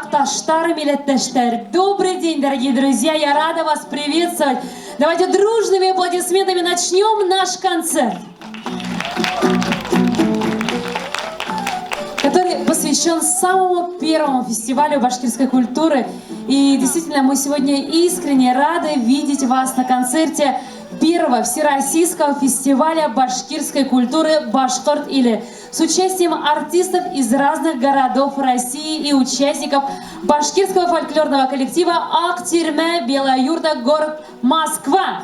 якташтар, миллеттештер. Добрый день, дорогие друзья, я рада вас приветствовать. Давайте дружными аплодисментами начнем наш концерт, который посвящен самому первому фестивалю башкирской культуры. И действительно, мы сегодня искренне рады видеть вас на концерте первого всероссийского фестиваля башкирской культуры «Башкорт-Или» с участием артистов из разных городов России и участников башкирского фольклорного коллектива «Актирме», Белая Юрта, город Москва.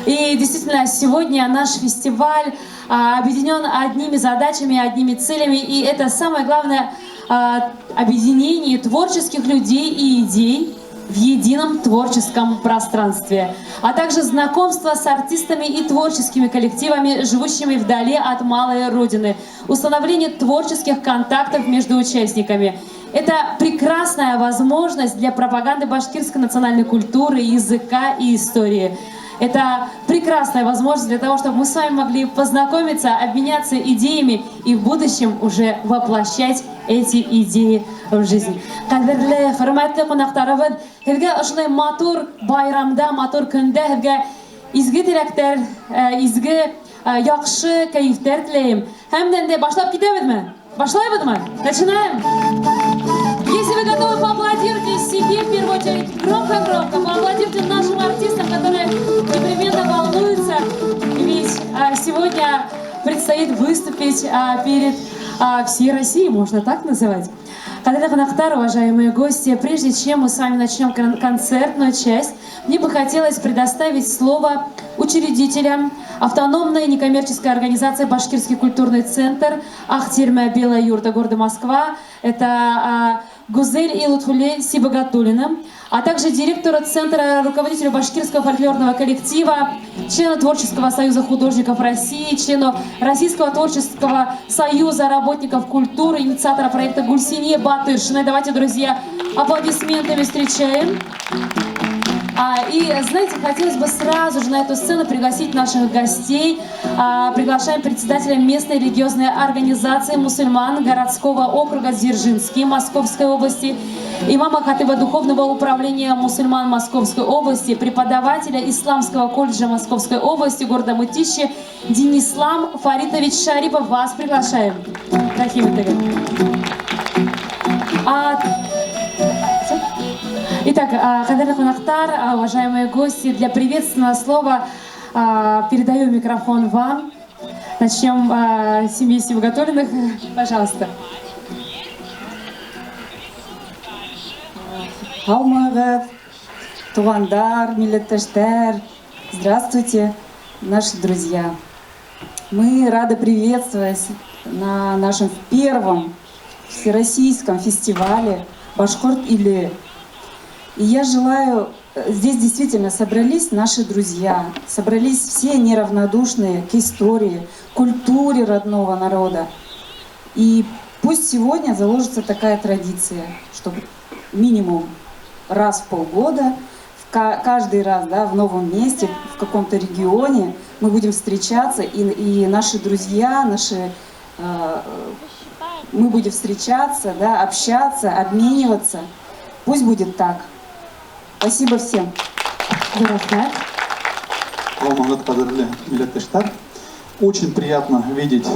И действительно, сегодня наш фестиваль объединен одними задачами, одними целями, и это самое главное объединение творческих людей и идей в едином творческом пространстве, а также знакомство с артистами и творческими коллективами, живущими вдали от малой родины, установление творческих контактов между участниками. Это прекрасная возможность для пропаганды башкирской национальной культуры, языка и истории. Это прекрасная возможность для того, чтобы мы с вами могли познакомиться, обменяться идеями и в будущем уже воплощать эти идеи в жизнь. Кадерле, хөрмәтле кунактарыбыз, һезгә ошондай матур байрамда, матур көндә һезгә изге теләктәр, изге яхшы кәефтәр теләйм. Һәм дә башлап китәбезме? Башлайбызмы? Начинаем. Если вы готовы, поаплодируйте себе в первую очередь громко-громко, поаплодируйте нашим артистам, которые непременно волнуются, ведь сегодня предстоит выступить перед всей Россией, можно так называть. Кадерле кунактар, уважаемые гости, прежде чем мы с вами начнем концертную часть, мне бы хотелось предоставить слово учредителям автономной некоммерческой организации «Башкирский культурный центр» Актирме, Белая Юрта, города Москва. Это Гузель и Лутфуле Сибагатуллина, а также директору центра, руководителю башкирского фольклорного коллектива, члену Творческого союза художников России, члену Российского творческого союза работников культуры, инициатора проекта Гульсине Батыршиной. Давайте, друзья, аплодисментами встречаем. И, знаете, хотелось бы сразу же на эту сцену пригласить наших гостей. Приглашаем председателя местной религиозной организации мусульман городского округа Дзержинский Московской области, имама хатыба Духовного управления мусульман Московской области, преподавателя Исламского колледжа Московской области, города Мытищи Денислам Фаритович Шарипов. Вас приглашаем. Итак, кадерле кунактар, уважаемые гости, для приветственного слова передаю микрофон вам. Начнем с семьи Сибагатуллиных. Пожалуйста. Алмагат, тугандар, миллеттештер. Здравствуйте, наши друзья. Мы рады приветствовать на нашем первом всероссийском фестивале «Башкорт-Или». И я желаю, здесь действительно собрались наши друзья, собрались все неравнодушные к истории, культуре родного народа. И пусть сегодня заложится такая традиция, чтобы минимум раз в полгода, каждый раз, да, в новом месте, в каком-то регионе мы будем встречаться, и наши друзья, мы будем встречаться, да, общаться, обмениваться. Пусть будет так. Спасибо всем. Очень приятно видеть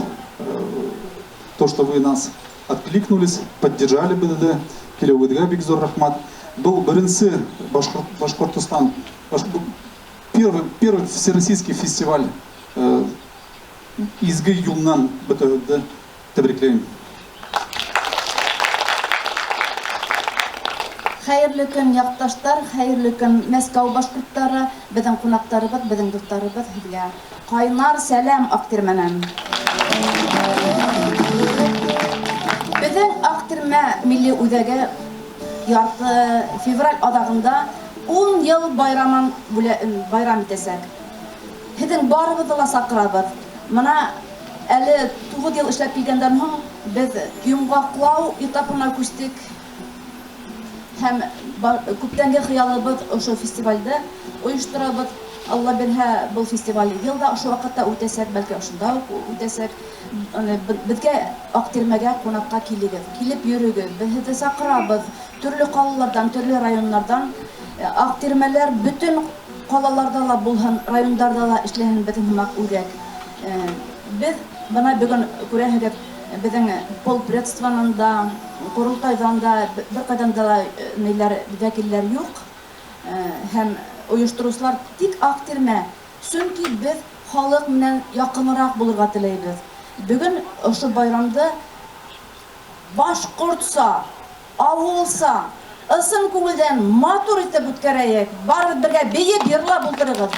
то, что вы нас откликнулись, поддержали БДД. Келеуэдга Бигзор Рахмат. Был Баренцы, Башкортостан. Первый всероссийский фестиваль изге юлнан БДД. Тәбриклейм. Хәерле көн, якташтар, хәерле көн, Мәскәү башкортлары, безнең кунактарыбыз, безнең дусларыбыз һезгә. Кайнар сәлам Актирмәнән. Безнең Актирмә милли үзәге ярты февраль адагында 10 ел байрам итәсәк. Һеҙҙең барыбыҙҙы ла саҡырабыҙ. Мына әле 9 ел эшләп килгәндән һуң без йомғаҡлау этапына күстек. Һәм күптәнге хыялыбыҙ ошо фестивальдә ойошторабыҙ. Алла бирһә, был фестиваль елда ошо вакытта үтәсәк, бәлки ошонда үтәсәк. Безгә Актирмәгә кунакка килегез, килеп йөрегез, безне сакырабыз. Төрле калалардан, төрле районнардан Актирмәләр бүтән калаларда ла булһын, районнарда ла эшләһен бөтен һымак үрәк. Без бына бүген күрәһегез, безнең полпредствоның да, курултайдан да, беркайдан да ниләр вәкилләр юк. Һәм оештыручылар тик Актирмә. Чөнки без халык менән якынрак булырга теләйбез. Бүген ошо байрамда башкортса, авылса, ысын күңелдән матур итеп үткәрәйек. Барыбыз бергә бейеп, йырлап ултырыгыз.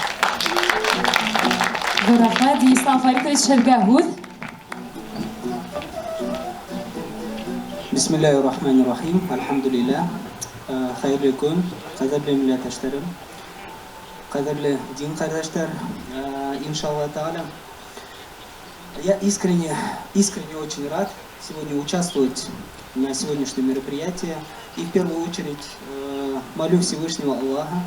Рахмәт, Ислам Фаритович Шәргәһүз. Bismillahirrahmanirrahim. Alhamdulillah. Hayırlı gün. Kaderli milletleşlerim. Kaderli din kardeşler. Иншаллах Та'аля. Я искренне очень рад сегодня участвовать на сегодняшнем мероприятии. И в первую очередь молю Всевышнего Аллаха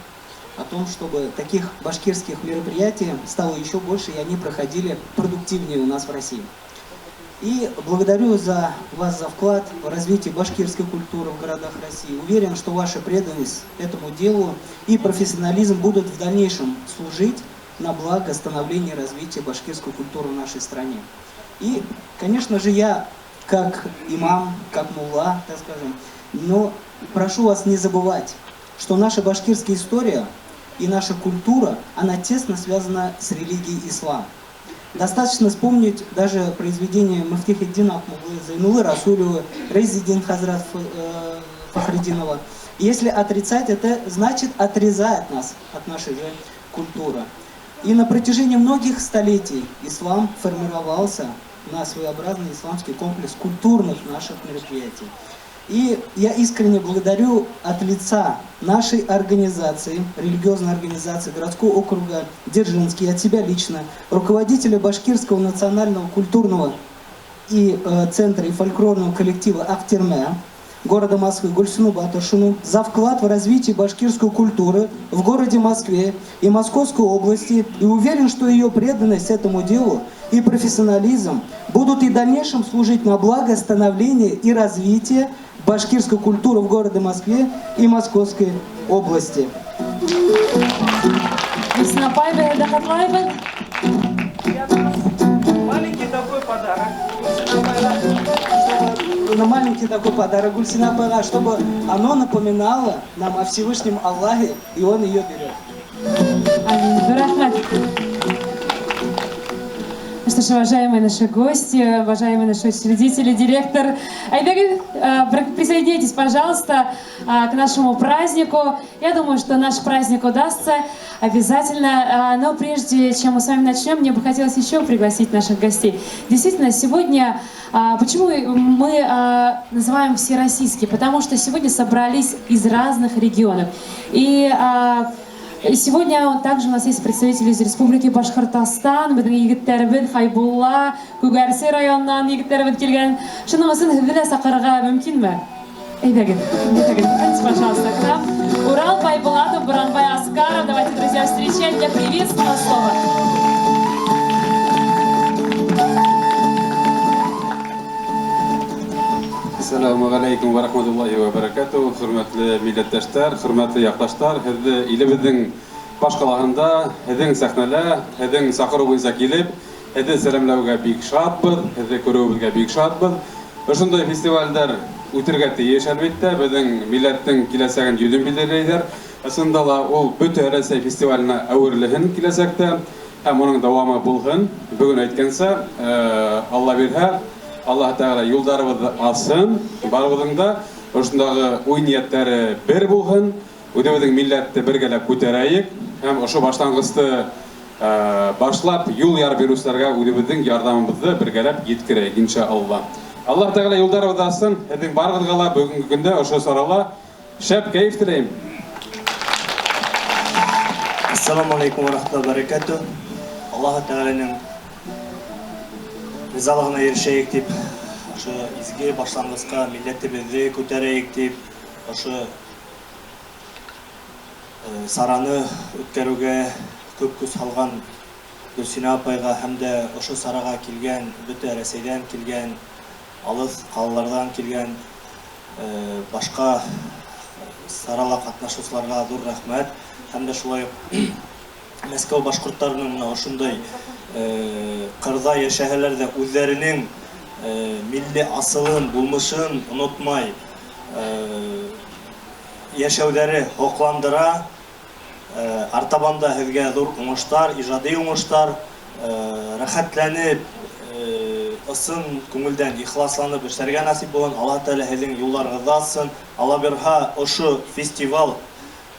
о том, чтобы таких башкирских мероприятий стало еще больше, и они проходили продуктивнее у нас в России. И благодарю вас за вклад в развитие башкирской культуры в городах России. Уверен, что ваша преданность этому делу и профессионализм будут в дальнейшем служить на благо становления и развития башкирской культуры в нашей стране. И, конечно же, я, как имам, как мулла, так скажем, но прошу вас не забывать, что наша башкирская история и наша культура, она тесно связана с религией ислам. Достаточно вспомнить даже произведения Муфтихиддина Ахмуллы, Зайнуллы Расулевой, Резидин Хазрат Фахриддинова. Если отрицать это, значит отрезает нас от нашей же культуры. И на протяжении многих столетий ислам формировался на своеобразный исламский комплекс культурных наших мероприятий. И я искренне благодарю от лица нашей организации, религиозной организации городского округа Дзержинский, от себя лично, руководителя Башкирского национального культурного и центра и фольклорного коллектива Актирмэ города Москвы Гульсину Батыршину за вклад в развитие башкирской культуры в городе Москве и Московской области. И уверен, что ее преданность этому делу и профессионализм будут и в дальнейшем служить на благо становления и развития башкирской культуры в городе Москве и Московской области. Маленький такой подарок Гульсина Апайга, чтобы оно напоминало нам о Всевышнем Аллахе, и он ее берет. Ну что ж, уважаемые наши гости, уважаемые наши учредители, директор Айбек, присоединяйтесь, пожалуйста, к нашему празднику. Я думаю, что наш праздник удастся обязательно. Но прежде чем мы с вами начнем, мне бы хотелось еще пригласить наших гостей. Действительно, сегодня, почему мы называем всероссийский? Потому что сегодня собрались из разных регионов. И сегодня также у нас есть представители из Республики Башкортостан, біздің егіттербін Хайбулла, Күгәрсе районынан егіттербін келген. Шынымысын хізілі сақырға мүмкін мә? Эйдәгін, пожалуйста, к нам. Урал Байбулатов, Буранбай Аскаров. Давайте, друзья, встречать для приветственного слова. Assalamu alaikum wa rahmatullahi wa barakatuh. Hürmetli milletteşler, hürmetli yaktaşlar. Hedi ilibizin başkalarında, hedin sahnele, hedin sakırı boyunca gelip, hedi selamlavga bik şadbız, hedi körübüzge bik şadbız. Ошондой фестивальдар үтергә тиеш әлбәттә, безнең милләттең киләсәген йөден билгеләйдер. Ысында ла ул бөтә Россия фестиваленә әверлеһен киләсәктә, һәм аның дәвамы булһын. Бүген әйткәнсә, Алла бирһә, Аллаһ Тәгалә юлдарыбызды ачсын, барыбызның да ошондагы уй нияттәре бер булһын, үзебезнең милләтте бергәләп күтәрәйек, һәм ошо башлангычты башлап юл яр бирүчеләргә үзебезнең ярдәмебезне бергәләп yetkерәйек иншаллах. Аллаһ Тәгалә юлдарыбызды ачсын, һезнең барыгызга ла бүгенге көндә ошо сарала шәп кайф теләйм. Ассаламу алейкум ва рахматуллахи ва баракатух. Аллаһ Тәгаләнең ризалыгына ирешәйек дип, ошо изге башлангычка милләтебезне күтәрәйек дип, ошо сараны үткәрүгә көп көз салган Гөлсина апайга һәм дә ошо сарага килгән, бөтә Рәсәйдән килгән, алыс калалардан килгән башка сарала катнашучыларга зур рәхмәт. Һәм дә шулай Мәскәү башкортларының менә ошондай кырда яшәһәләр дә үзләренең милли асылын, булмышын онытмай яшәүләре хокландыра. Артабанда һеҙгә зур уңыштар, ижади уңыштар, рәхәтләнеп, ысын күңелдән ихласланып эшләргә насип булсын. Алла Тәгалә һеҙҙең юлларығыҙҙы ачсын. Алла бирһа, ошо фестиваль,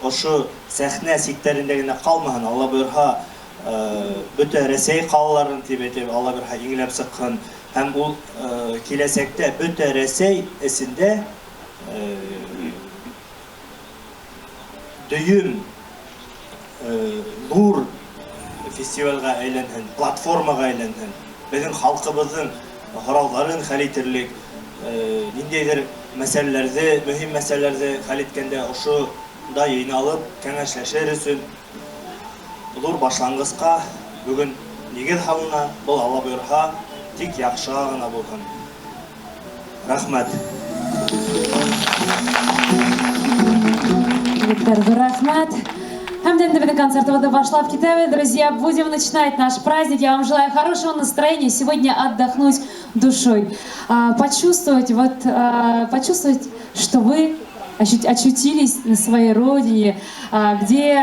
ошо сәхнә сиктәрендә генә калмаһын. Алла бирһа, бөтә Рәсәй ҡалаларын тибеп, Алла бирһа иңләп сыҡһын. Һәм ул киләсәктә бөтә Рәсәй эсендә дөйөм ҙур фестивальгә әйләнһен, платформаға әйләнһен. Беҙҙең халҡыбыҙҙың һорауҙарын хәл итерлек, ниндәйҙер мәсьәләләрҙе, мөһим мәсьәләләрҙе хәл иткәндә ошода йыйналып, кәңәшләшер өсөн ҙур башланғысҡа бөгөн нигеҙ һалына. Был Алла бойорһа, тик яҡшы ғына булһын. Рәхмәт. Рахмат. Хамден дебеден концертовый башлап китәбез. Друзья, будем начинать наш праздник. Я вам желаю хорошего настроения, сегодня отдохнуть душой. Почувствовать, что вы очутились на своей родине, где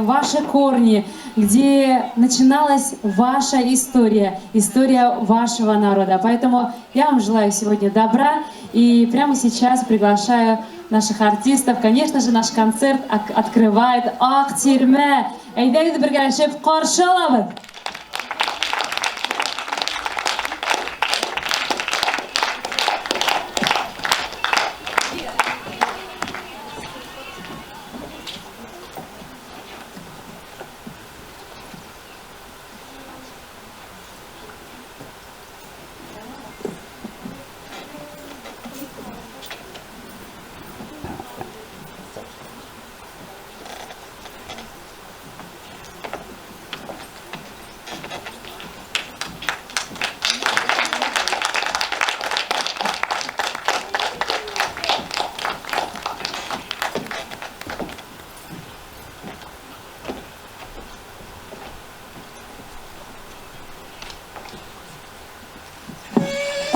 ваши корни, где начиналась ваша история, история вашего народа. Поэтому я вам желаю сегодня добра и прямо сейчас приглашаю наших артистов. Конечно же, наш концерт открывает Ак Тирмә. Әйдәгез бергәләшеп каршы алабыз.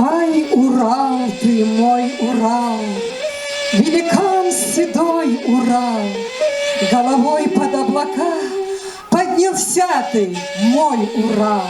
Ай, Урал, ты мой Урал, великан седой Урал, головой под облака поднялся ты, мой Урал.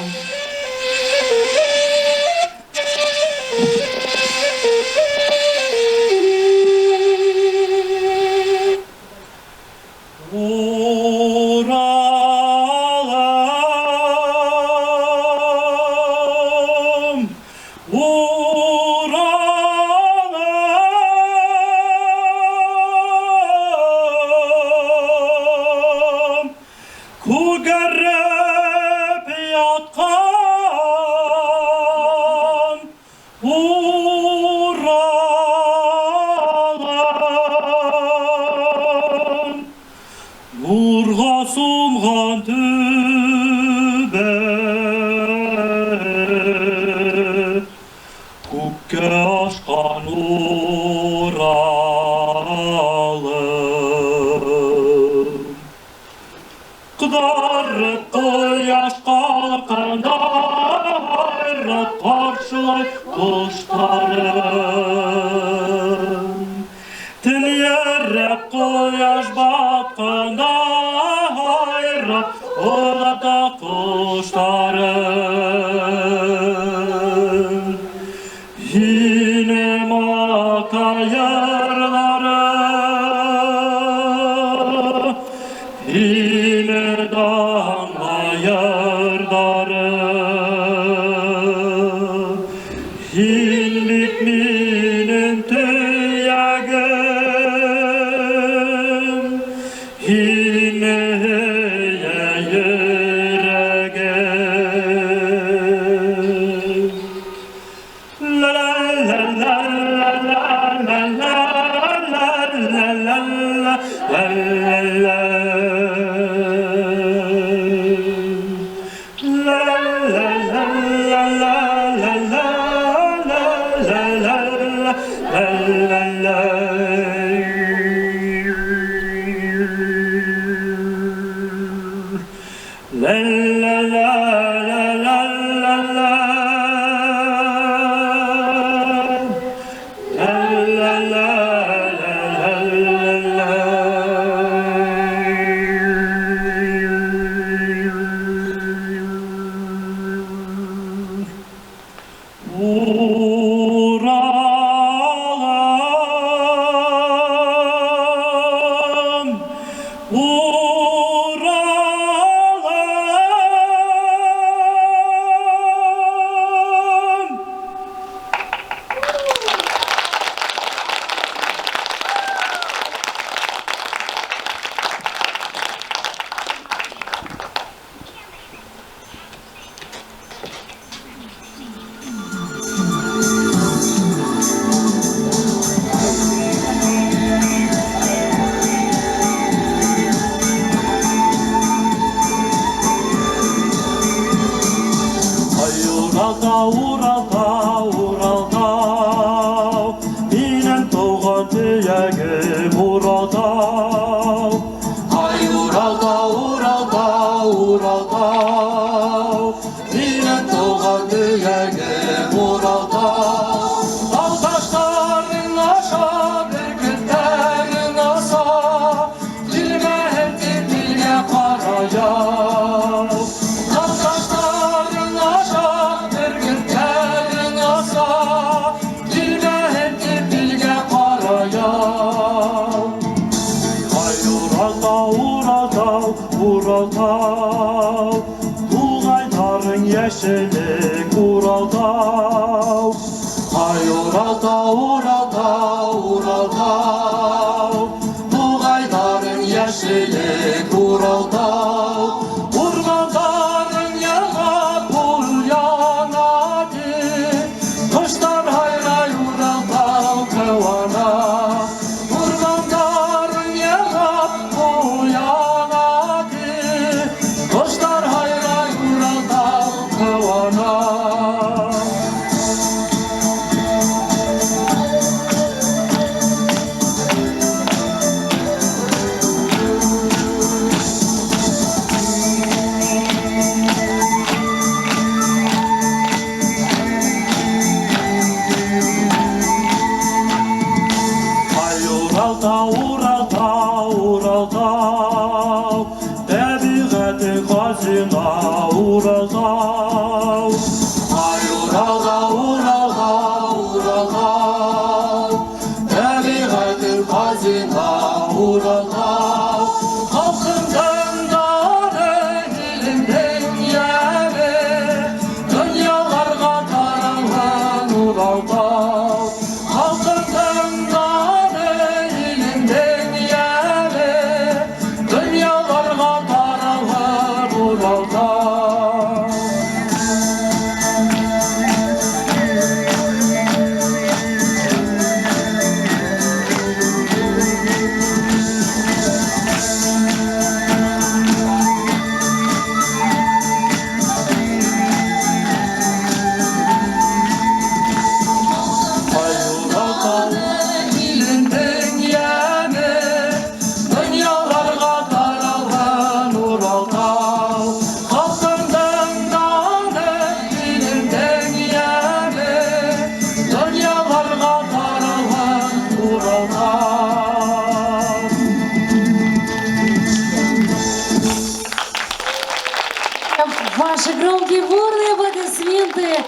Ваши громкие бурные аплодисменты.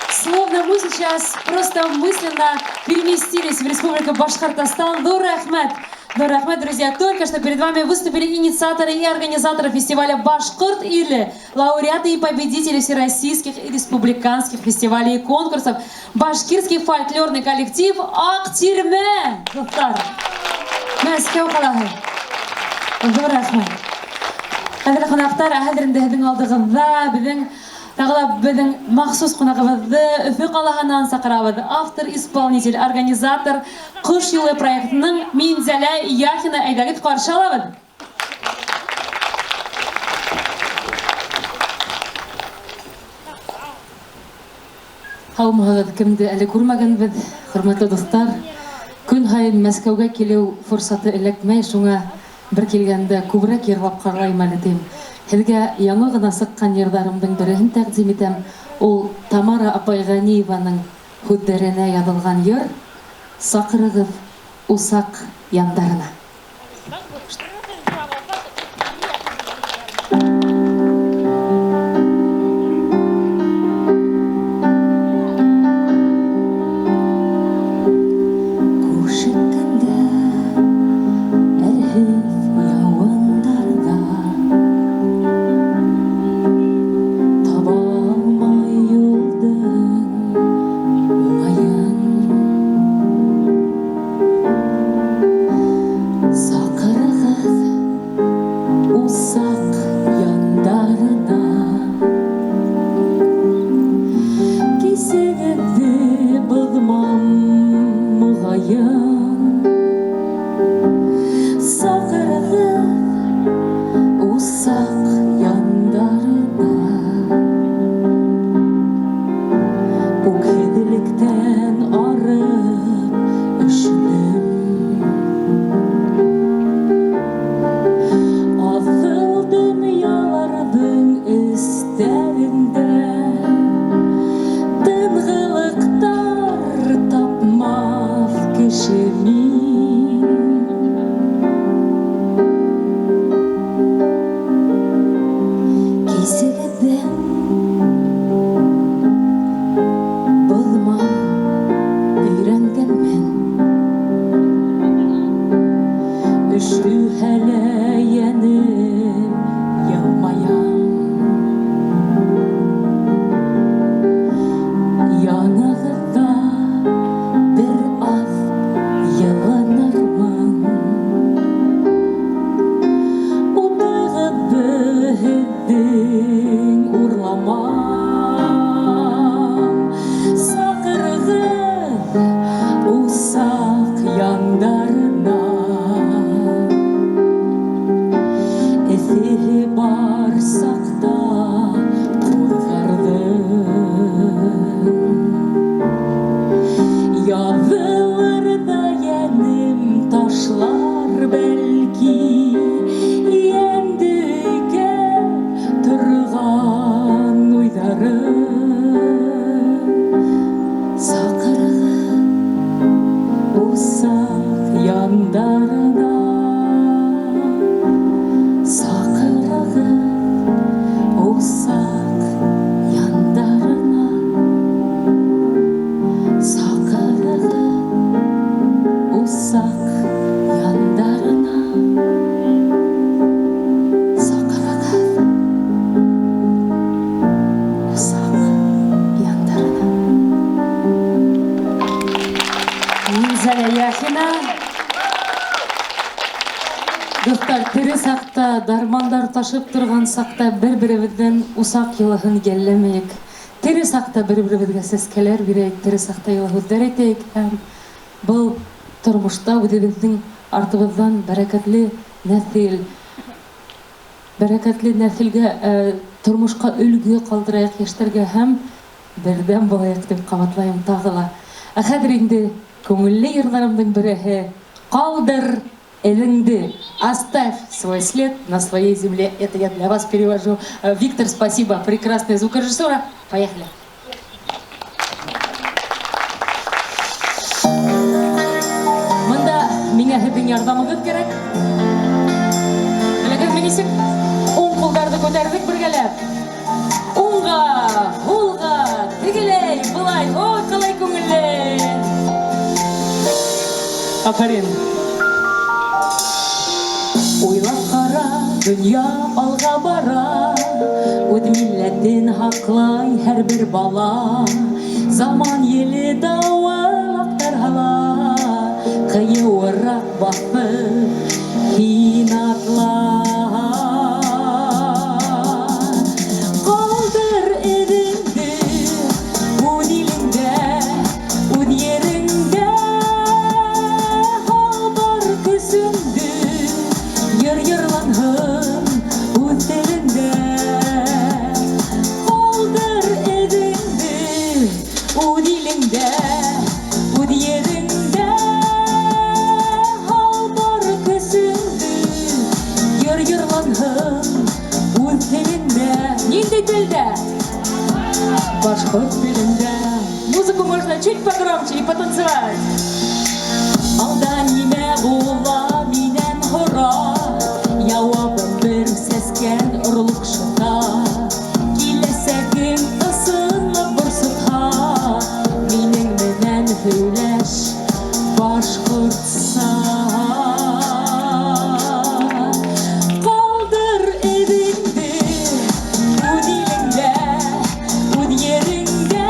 Словно мы сейчас просто мысленно переместились в Республику Башкортостан. Дора Ахмед. Дора Ахмед, друзья, только что перед вами выступили инициаторы и организаторы фестиваля «Башкорт Или», лауреаты и победители всероссийских и республиканских фестивалей и конкурсов, башкирский фольклорный коллектив «Актирме». Мәскәү қалаһы. Дора Ахмед. Хәзер қонақтар, әһәдерінде һеҙҙең алдығыҙҙа беҙҙең махсус ҡунағыбыҙҙы Өфө ҡалаһынан саҡырабыҙ. Автор, исполнитель, организатор «Ҡош юлы» проектының Минзәлә Яхина, әйҙәгеҙ ҡаршы алабыҙ. Һаумыһығыҙ, кемде әле күрмәгәнбеҙ, хөрмәтле дуҫтар. Көн һайын Мәскәүгә килеү форсаты эләкмәй, шуңа бер килгәндә күберәк йырлап ҡаралайым әле тим. Һеҙгә яңы ғына сыҡҡан йырҙарымдың береһен тәҡдим итәм. Ул Тамара Апайғаниеваның һүҙҙәренә яҙылған йыр «Саҡырығыҙ усаҡ яндарына». Достар, тере саҡта, дармандар ташып торған саҡта бер-беребеҙҙең усаҡ йылыһын йәлләмәйек. Тере саҡта бер-беребеҙгә сәскәләр бирәйек, тере саҡта йылы һүҙҙәр әйтәйек. Һәм был тормошта үҙебеҙҙең артыбыҙҙан бәрәкәтле нәҫелгә, тормошҡа өлгө ҡалдырайыҡ йәштәргә һәм берҙәм булайыҡ дип ҡабатлайым тағы ла. Ә хәҙер инде күңелле йырҙарымдың береһе «Ҡалдыр элеңде». Оставь свой след на своей земле. Это я для вас перевожу. Виктор, спасибо. Прекрасная звукорежиссера. Поехали. Мында миңә һеҙҙең ярҙамығыҙ кәрәк. Беләгеҙме нисек? Уң ҡулдарҙы күтәрҙек бергәләп. Уңға, һулға, тегеләй, былай. Ой, ҡалай күңелле. Афарин. Уйлап ҡара, донъя алға бара, үҙ милләтен һаҡлай һәр бер бала. Заман еле дауыл аҡтарһа, ҡыйыуыраҡ баҫып һин атла. Ҡалдыр эҙеңде үҙ илеңдә, үҙ ереңдә, һалдар көсөңдө. Йырланһын үҙ телеңдә. Ҡалдыр эҙеңде үҙ илеңдә, үҙ ереңдә, һалдар көсөңдө. Нинди телдә? Башкорт телендә. Музыку можно чуть погромче и потанцевать. Алда нимә була минән һорар, явабым бер сәскән орлык шыта. Киләсәгем ысынлы борсытха, минең менән һөйләш Башкортстан. Калдыр эбеңде үз илеңдә, үз ереңдә,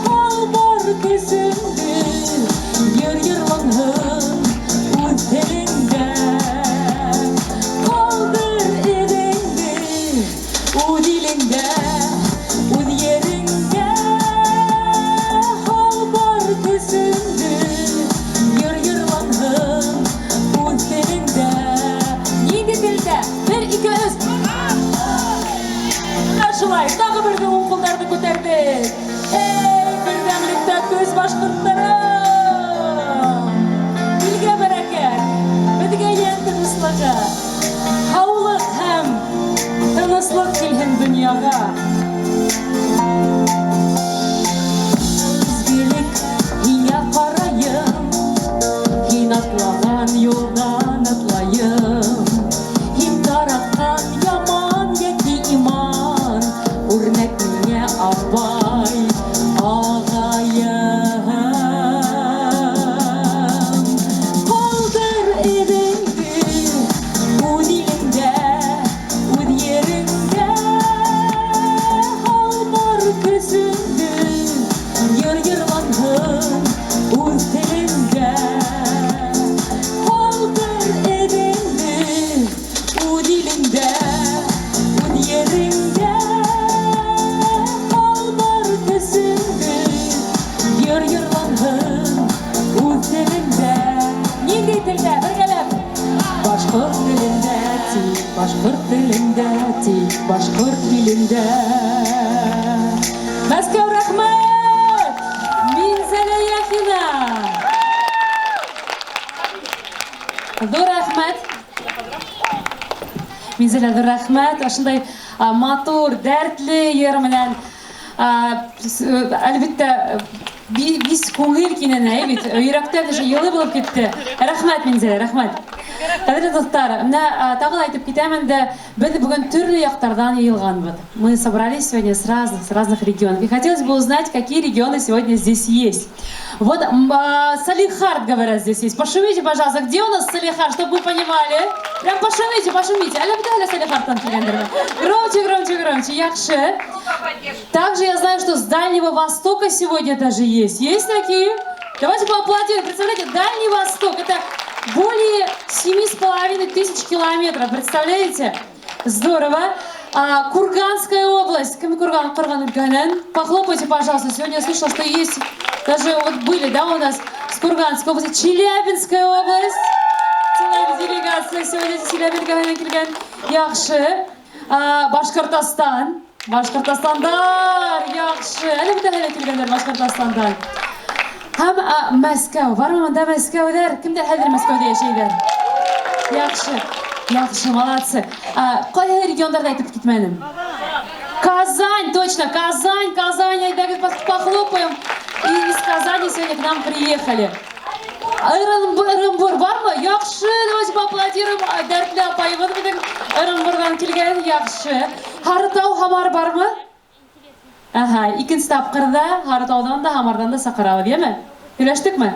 хал бар көзеңдә, йыр-йырланһын үз телеңдә. Калдыр эбеңде үз илеңдә, үз ереңдә, хал бар көзеңдә, йыр-йырланһын үз телеңдә. Нинди телдә? Бер, ике, өч. Шулай, тағы бір оң қолдарды көтердік. Эй, бердәмлектә көз башкортларым! Илгә бәрәкәт, беҙгә йән тыныслығы, һаулыҡ һәм тыныслыҡ килһен донъяға. Изгелек һиңә ҡарайым, һин атлаған юлдан атлайым. Һин таратҡан яман йәки иман, үрнәк миңә апай, ағайым. Ҡалдыр эҙеңде үҙ илеңдә, үҙ ереңдә, һал бар көсөңдө, йыр-йырланһын үҙ телеңдә. Ҡалдыр эҙеңде үҙ илеңдә, үҙ ереңдә, хал бар көсөңдө, йыр-йырланһын үҙ телеңдә. Нинди телдә? Бергәләп. Башҡорт телендә, тик башҡорт телендә, тик башҡорт телендә. Мәскәү, рәхмәт! Минзәлә Яхина! Ҙур рәхмәт! Минзәлә, ҙур рәхмәт! Ошондай матур, дәртле йыр менән, әлбиттә, бис күңел кинәнә, бит йөрәктән йылы булып китте. Рәхмәт, Минзәлә, рәхмәт. Кадерле достар, менә тагы да әйтеп китәмен дә, без бүгін түрлі яқтардан йыйылганбыз. Мы собрались сегодня с разных регионов. И хотелось бы узнать, какие регионы сегодня здесь есть. Вот Салихард, говорят, здесь есть. Пошумите, пожалуйста, где у нас Салихард, чтобы вы понимали? Прям пошумите, пошумите. Громче, громче, громче. Яхше. Также я знаю, что с Дальнего Востока сегодня даже есть. Есть такие? Давайте поаплодируем. Представляете, Дальний Восток. Это более 7500 километров. Представляете? Здорово. Курганская область. Похлопайте, пожалуйста. Сегодня я слышала, что есть, даже вот были, да, у нас с Курганской области. Челябинская область. Целая делегация сегодня с Челябинска. Яхшы. Башкортостан. Башкортостандар. Яхшы. Әлі бітәлі келгендер Башкортостандан. Һәм Мәскәү. Бармы мында Мәскәүдәр? Кемдер хәзер Мәскәүдә яшәйдер? Яхшы. Яхшы, молодцы. Кайһы региондарда әйтеп китмәдем? Казань, точно, Казань, Казань. Давайте похлопаем. И из Казани сегодня к нам приехали. Ырымбур бармы? Яхшы, давайте поаплодируем. Дәртле апайыбыз бит Ырымбурдан килгән, яхшы. Һарытау, Һамар бармы? Ага, икенче тапкырда Һарытаудан да, Һамардан да сакырабыз, деме? Сөйләштекме?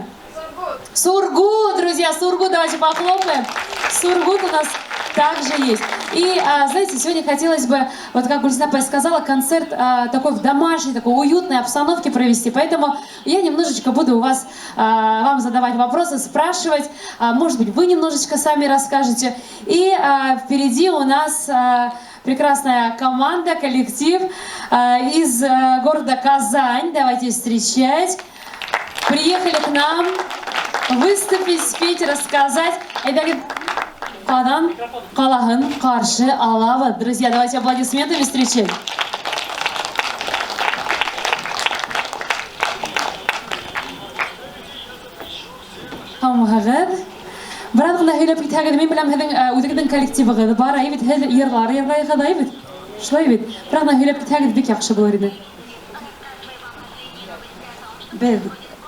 Сургут, друзья, Сургут, давайте похлопаем. Сургут у нас также есть. И, знаете, сегодня хотелось бы, вот как Гульснапа сказала, концерт такой в домашней, такой уютной обстановке провести. Поэтому я немножечко буду у вас, вам задавать вопросы, спрашивать. Может быть, вы немножечко сами расскажете. И впереди у нас прекрасная команда, коллектив из города Казань. Давайте встречать. Приехали к нам выступить, спеть, рассказать. Қадан қалағын қаршы алабы. Друзья, давайте аплодисментами встречать. Хамғағыд. Бірақ қында сөйлеп кетәгеді, мен білем һеҙҙең үҙегеҙҙең коллективығыҙ бар, бит һеҙ йырлар йырлайһығыҙ бит. Шулай бит. Бірақ мына һөйләп китһәгез бик яхшы булыр иде. Без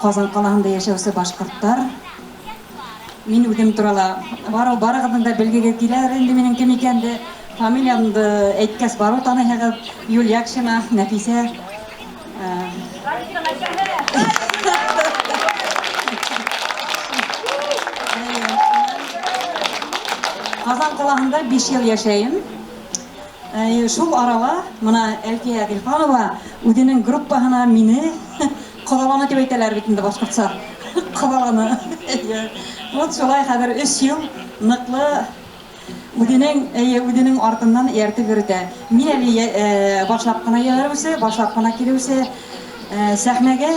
Казан каласында яшәүче башкортлар. Мин үзем турала барыгызны да белгегез киләр инде минем кем икәнде. Фамилиямды әйткәс бару таныйһығыз. Юльякшина, Нәфисә. Казан каласында 5 ел яшәйм. Шул арала мына Әлфия Гилфанова үзенең группаһына мине кодаланы дип әйтәләр бит инде башкортса. Кодаланы. Вот шулай хәзер 3 ел ныклы үзенең артыннан ияртеп йөртә. Мин әле башлап кына йөрүсе, башлап кына килүсе сәхнәгә,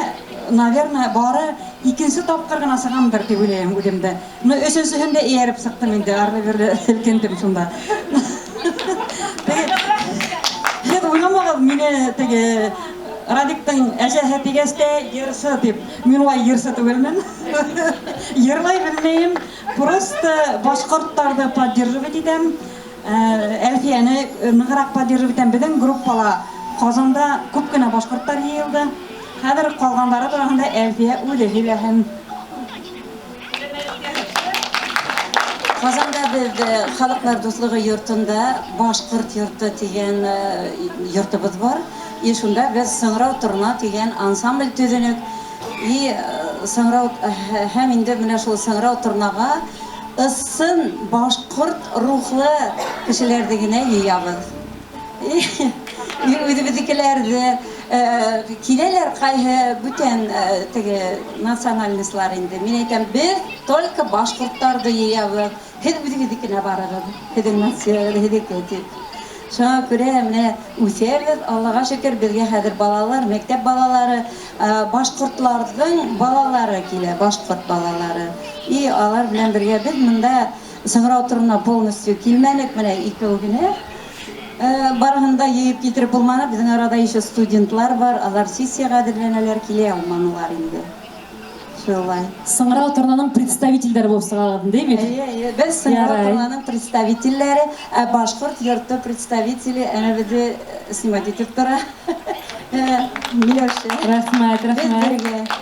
наверное, бары икенче тапкыр гына сыгамдыр дип уйлыйм үземдә. Өченчесендә ияреп сыктым инде, ары-бирле селкендем шунда. Һәм уйламагыз мине теге Радиктың әҗәһе тигәстә йырсы дип. Мин улай йырсы түгелмен. Йырлай белмәйм. Просто башкортларны поддерживать итәм. Әлфияне ныграк поддерживать итәм. Безнең группала Казанда күп кенә башкортлар йыелды. Хәзер калганнары турында Әлфия үзе һөйләһен. Казанда без халыклар дуслыгы йортында башкорт йорты дигән йортыбыз бар. И шунда без Сыңрау турына дигән ансамбль төзенек. И Сыңрау һәм инде менә шул Сыңрау турнага ысын башкорт рухлы кешеләрне генә йыябыз. И үзебезнекеләрне киләләр кайһы бүтән теге националистлар инде. Мин әйтәм, без только башкортларны йыябыз. Һез үзегезнекенә барыгыз. Һеҙҙең националистик. Шуңа күрә менә үсәбез, Аллаға шөкөр, безгә хәзер балалар, мәктәп балалары, башкортларның балалары килә, башкорт балалары. И алар белән бергә без монда Сыңрау турына полностью килмәнек, менә икәү генә. Барыһын да йыйып китереп булманы. Безнең арада еще студентлар бар, алар сессияга әҙерләнәләр, килә алманылар инде. Шулай. Сыңрау турнаның представительдәре булып сыгагыз, димме? Без Сыңрау турнаның представительләре, башкорт йорты представители, әнә безне снимать итеп тора. Миләүшә. Рәхмәт, рәхмәт.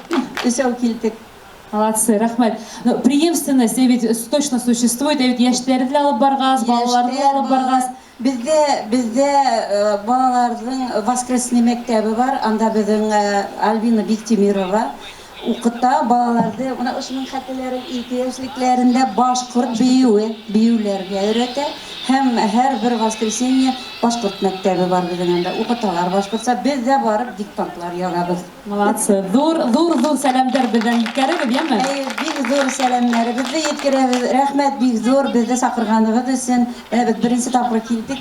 Үсәү килдек. Молодцы, рәхмәт. Преемственность ведь точно существует, ведь яшьләрне алып баргас, балаларны алып баргас. Бездә балаларның воскресный мәктәбе бар, анда безнең Альбина Биктимирова укыта балаларды, менә ошының хәтерләре 2 яшьлекләрендә башкорт биюләргә өйрәтә. Һәм һәр бер воскресенье башкорт мәктәбе бар безнең анда, укыталар башкортса, без дә барып диктантлар язабыз. Молодцы. Зур сәламнәр бездән җиткерегез, яме? Бик зур сәламнәр бездә җиткерәбез. Рәхмәт, бик зур бездә сакырганыгыз өчен. Без беренче тапкыр килдек.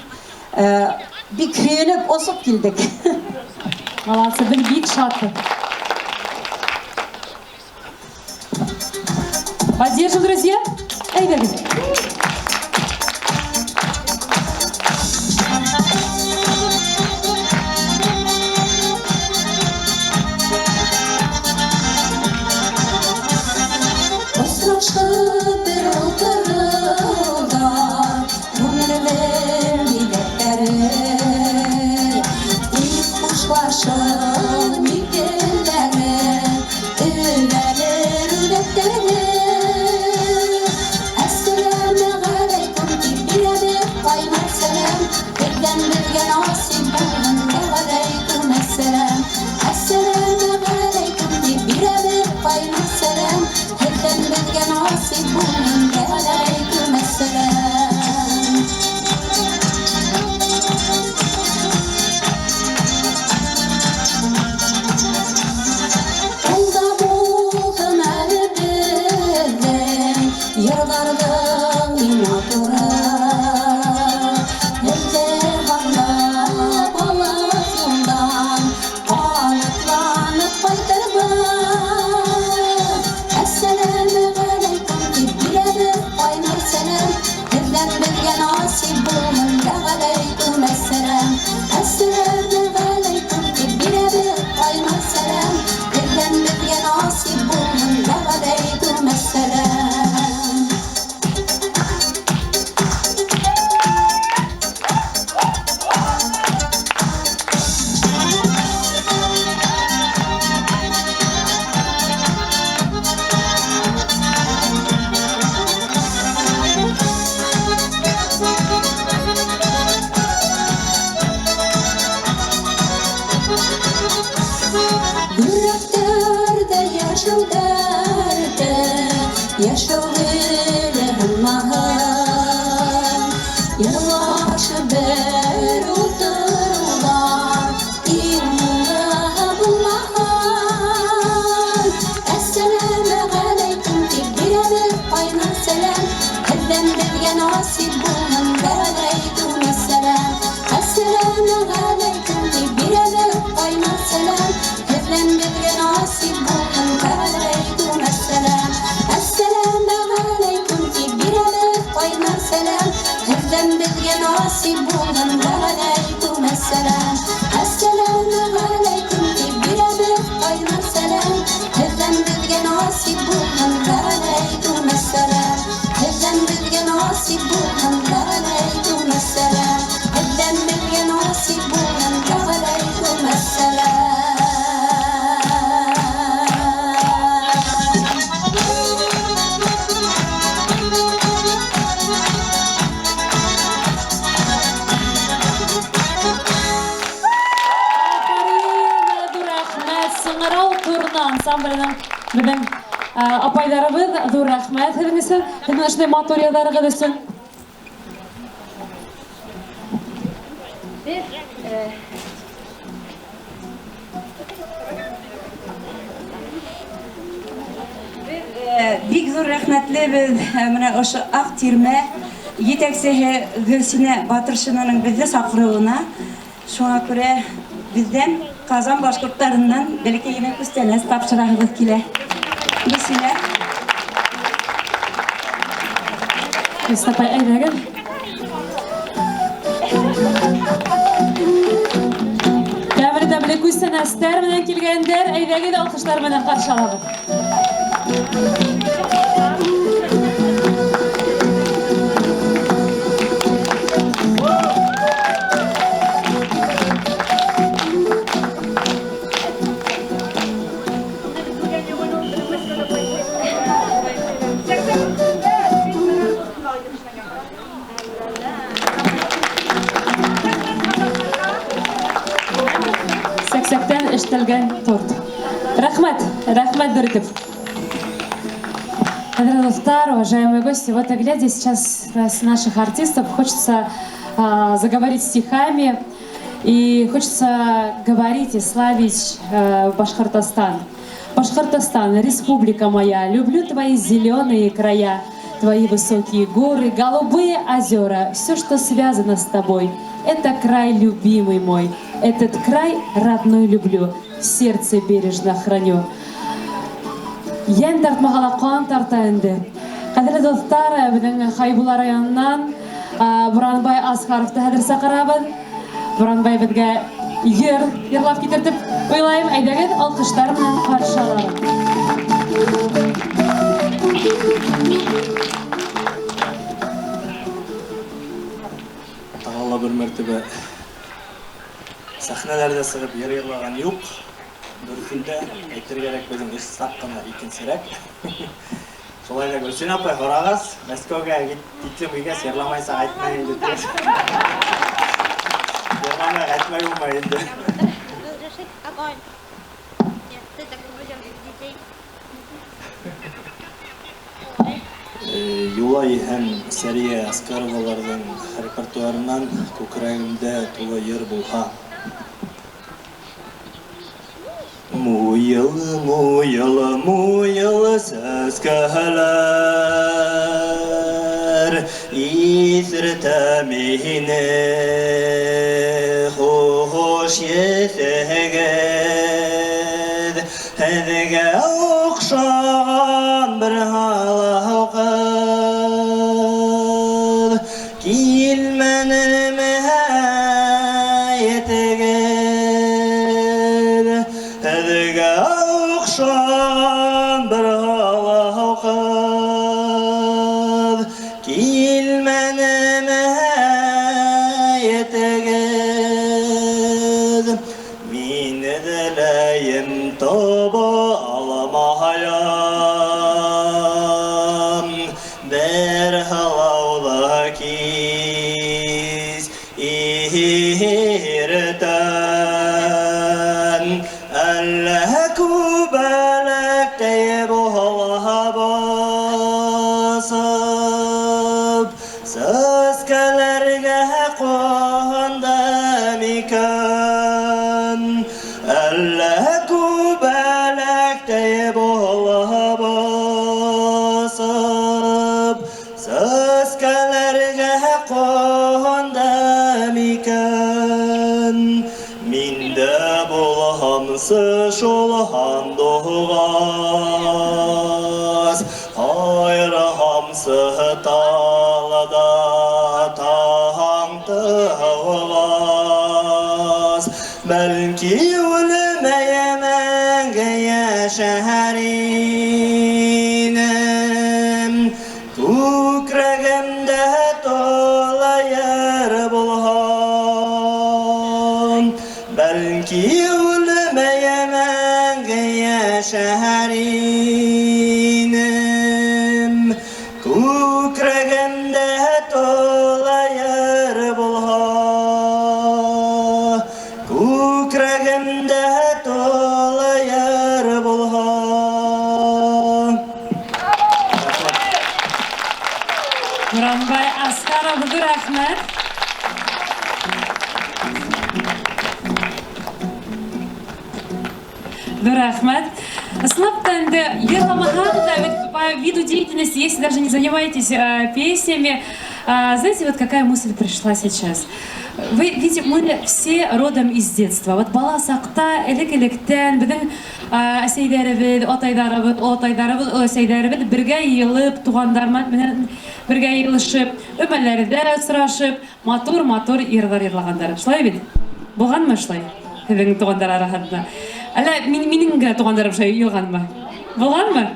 Бик көенеп, осып килдек. Молодцы, бик шатты. Поддержим, друзья. Әйдәгез. Assalamu السلام السلام عليكم برابر قينا السلام هزم بالجن واسبوهم عليكم السلام هزم بالجن واسبوهم عليكم السلام هزم بالجن واسبوهم عليكم السلام ансамблінің біздің апайларыбыз зор рахмет һәммәсе һәм шундый матур яҙарығыҙ өсөн. Бик зур рәхмәтлебез менә ошо Ак Тирмә етәксеһе Гөлсинә Батыршинаның безне сакыруына. Шуңа күрә бездән Казан башкортларынан бәлки генә күстәнәс тапшырабыз килә. Гөлсинә. Мустафа әйдәгез. Тәбrik күстәнәстәр менән килгәндәр, әйдәгез алкышлар менән каршы алабыз. Сәксәктән эштәлгән торт. Рахмат, Дөритов. Дорогие уважаемые гости, вот глядя сейчас с наших артистов, хочется заговорить стихами и хочется говорить и славить Башкортостан. Башкортостан, республика моя, люблю твои зеленые края, твои высокие горы, голубые озера, все, что связано с тобой. Это край любимый мой, этот край родной люблю, в сердце бережно храню. Ян тартмагала кан тарта инде. Кадерле достар, безнең Хайбулла районыннан Буранбай Асхаровты хәзер сакырабыз. Буранбай безгә йырлап китертеп уйлайм. Әйдәгез алкышлар белән каршы алабыз. Тагала бер мәртәбә сәхнәләрдә сыгып йырлаган юк. Бөркүндә әйтергә кирәк безнең эш сак кына икенчерәк. Шулай да Гөлсин апай карагыз, Мәскәүгә киттем өйгә йырламайса әйтмәй инде. Йырламай әйтмәй булмай инде. Юлай һәм Сәрия Аскароваларның репертуарыннан күкрәгемдә тулы йыр булһа. Муйылы сәскәләр исертә мине хуш исегез һәзгә оҡшаған бер һалау ҡыҙ килмәнеме етегеҙ һеҙгә оҡшаған бер һалау ҡыҙ килмәнеме етегеҙ мин эҙләйем таба алмаһайым бер һалауҙа кис иретән әллә күбәләктәй буһалаһа басып сәскәләргә ҡунды микән әллә күбәләктәй буһалаһа басып сәскәләргә ҡунды микән миндә булһамсы шул һандуғас һайраһамсы талада таһаң тыуған булмас, бәлки үлмәйемәнгә шәһәринем, күкрәгемдә толайыр булган, бәлки үлмәйемәнгә шәһәринем, күкрәгемдә толайыр булган, күкрәгемдә толайыр булган. Буранбай Аскаров, рәхмәт. Рәхмәт. Снабтан, по виду деятельности, если даже не занимаетесь песнями, знаете, вот какая мысль пришла сейчас? Вы видите, мы все родом из детства. Вот бала сакта, элек-электен, біздің әсейдәрібіз, отайдарыбыз, әсейдәрібіз бірге еліп, туғандармен бірге елішіп, өмәлләрді сұрашып, матур ерлар ерлағандар. Шылай бит? Болған ма шылай? Біздің туғандар арасында. Әлі менің туғандарым шай елған ма? Болған ма?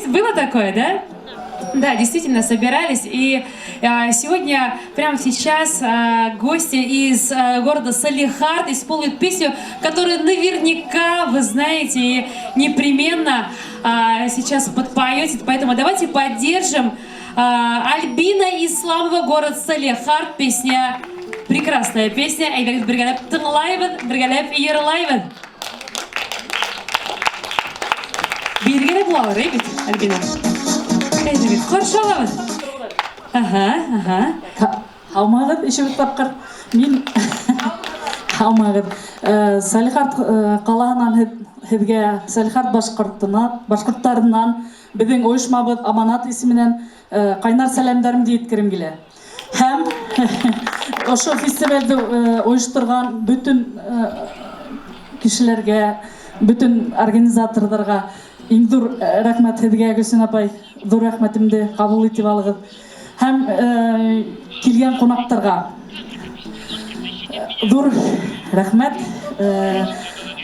Было такое, да? Да, действительно, собирались. И сегодня, прямо сейчас, гости из города Салехард исполнят песню, которую наверняка вы знаете и непременно сейчас подпоете. Поэтому давайте поддержим Альбина Исламова, город Салехард. Песня, прекрасная песня. Айдагыз біргәләп тыңлайбыз, біргәләп ерлайбыз. Бергәләп булалар, бит, Альбина. Қаршы аламыз. Алмағын, ішіміз тапқыр. Мен алмағын. Салихард қалағынан хедге, Салихард башқұрттарынан, біздің ойшмабыз аманат есімінен қайнар сәлемдерімді еткерім келе. Хәм, ошы фестивальді ойыштырған бүтін кішілерге, бүтін организаторларға ең зор рахмет хедге Гүлсен апай. Зор рахметімді қабыл етіп алығыз. Hem келген қонақтарға зор рахмет.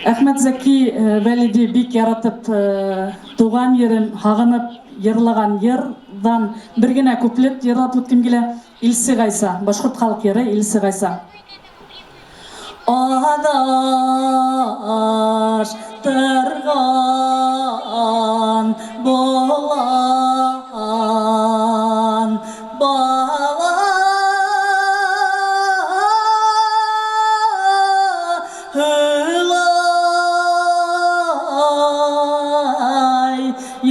Ахмет Заки Вәлиде бик яратып, туған ерін хағынып, ерлаған ердан бір генә куплет ерлап өткім келе. Илсе Ғайса, башқұрт халық ері Илсе Ғайса. Адаштырған болан бала хылай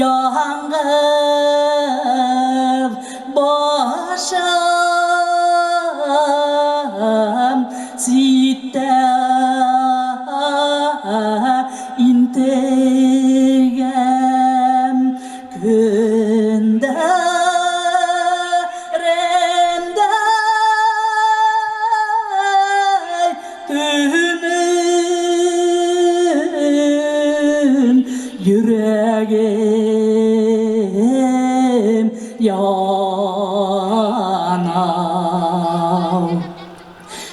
яңғып башым ситті интегем күндерімдай түнін yüreğim yanau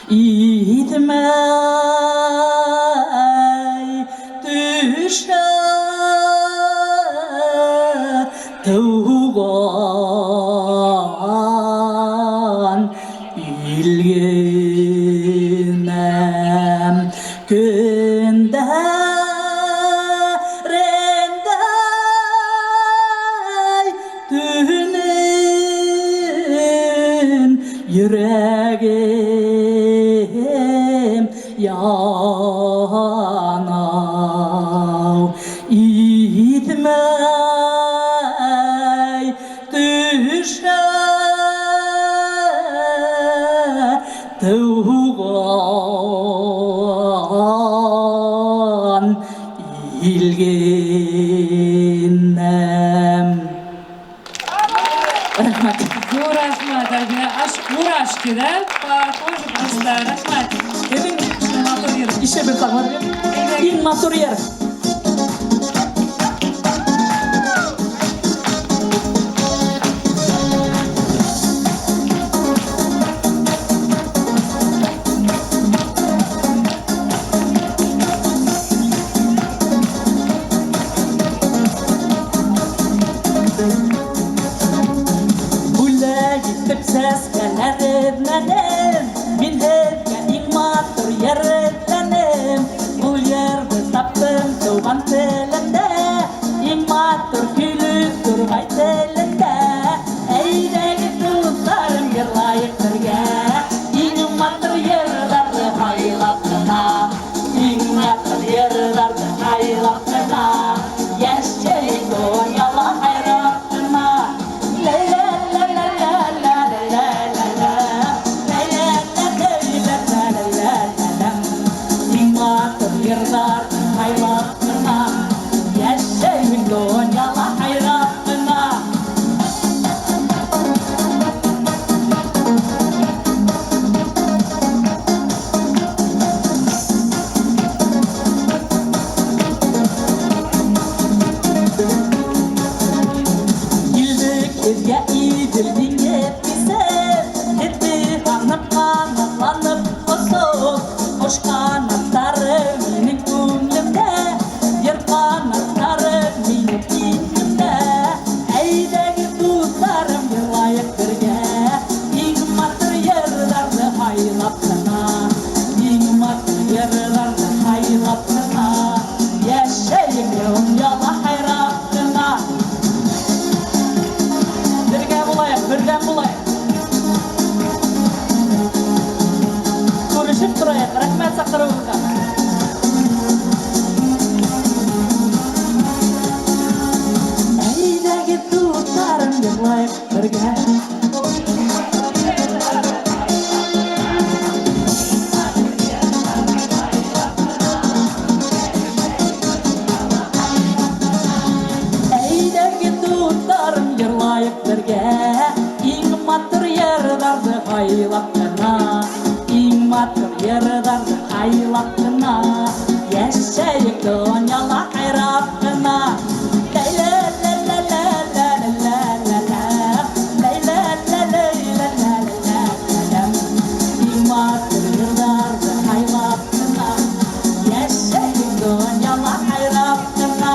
itmey düşe tuğan ilginem günderindey tünün yüreğim yanau itmey düşe tuğan ilginem. Рахмат. Рахмат, Альбина. Аж мурашки, да? Похоже просто. Рахмат. Еще bir tağlar ver. İn matur yer. минең күңлемдә, ер канатлары минең киңемдә. Әйдәгез дусларым, елайык бергә, иң матур йырларны һайлап кына, иң матур йырларны һайлап кына, яшәйек дөньяда хайрап кына. Бергә булайык, бергә булайык. Күрешеп торайык, рәхмәт сакыруыгызга. Әйдәгез дусларым, елайык бергә. Әйдәгез дусларым, елайык бергә. Иң матур йырларны һайлап кына, иң матур йырларны һайлап кына, яшәйек дөньяда хайрап кына. Иң матур йырларны һайлап кына, яшәйек дөньяда хайрап кына.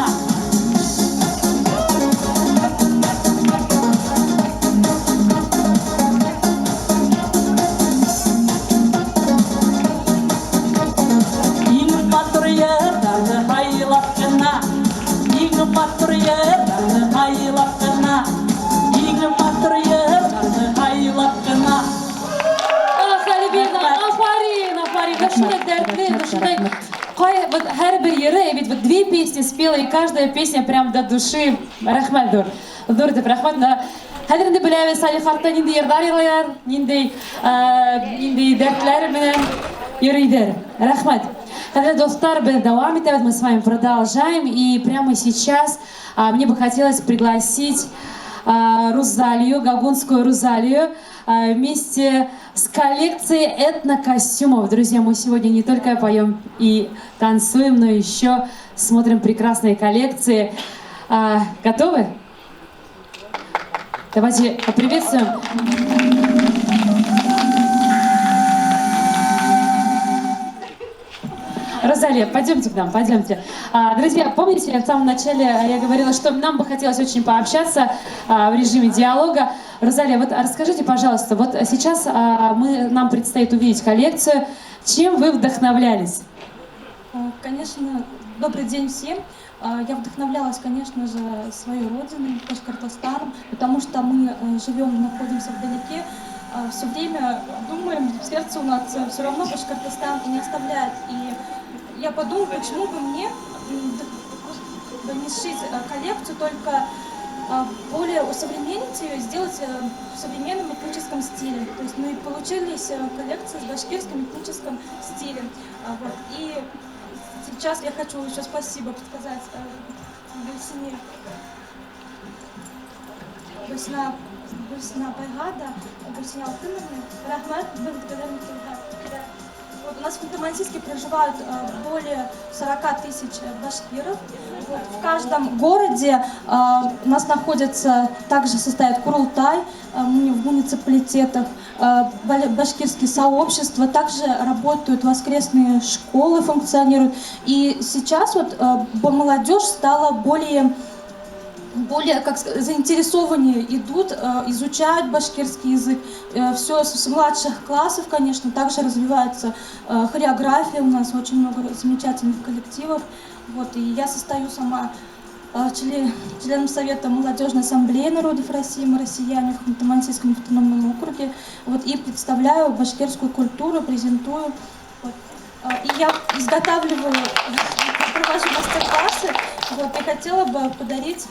Иң матур йырларны һайлап кына, иң матур йырларны һайлап кына, иң матур йырларны һайлап кына. Ах, Альбина, афарин, афарин. Да что так дәртле, да что так... Вот һәрбер йыры, ведь вот две песни спела, и каждая песня прям до души. Рәхмәт зур. Зур дип рәхмәт. Хәзер инде беләбез, Салих артта нинди йырлар йырлыйлар, нинди дәртләр белән йөридер. Рәхмәт. Когда достар, давам итәбез, мы с вами продолжаем. И прямо сейчас мне бы хотелось пригласить Рузалию, гагунскую Рузалию, вместе с коллекцией этнокостюмов. Друзья, мы сегодня не только поем и танцуем, но еще смотрим прекрасные коллекции. Готовы? Давайте поприветствуем. Розалия, пойдемте к нам, пойдемте. Друзья, помните, в самом начале я говорила, что нам бы хотелось очень пообщаться в режиме диалога. Розалия, вот расскажите, пожалуйста, вот сейчас нам предстоит увидеть коллекцию. Чем вы вдохновлялись? Конечно, добрый день всем. Я вдохновлялась, конечно же, своей родиной, Башкортостаном, потому что мы живем, находимся вдалеке. Все время думаем, в сердце у нас все равно Башкортостан не оставляет. И я подумала, почему бы мне не сшить коллекцию, только более усовременить ее, сделать в современном этническом стиле. То есть мы получились коллекции с башкирским этническим стилем. Вот. И сейчас я хочу еще спасибо сказать Гульсине Байгада, Гульсине Алтыновне. Рахмат, благодарен. Вот, у нас в Ханты-Мансийске проживают более 40 тысяч башкиров. Вот, в каждом городе у нас находится, также состоит Курултай в муниципалитетах, башкирские сообщества, также работают воскресные школы, функционируют. И сейчас вот молодежь стала более как сказать, заинтересованнее идут, изучают башкирский язык. Все с младших классов, конечно, также развивается хореография. У нас очень много замечательных коллективов. Вот, и я состою сама членом Совета молодежной ассамблеи народов России, мы россияне в Ханты-Мансийском автономном округе. Вот, и представляю башкирскую культуру, презентую. Вот. И я изготавливаю, провожу мастер-классы. Вот, и хотела бы подарить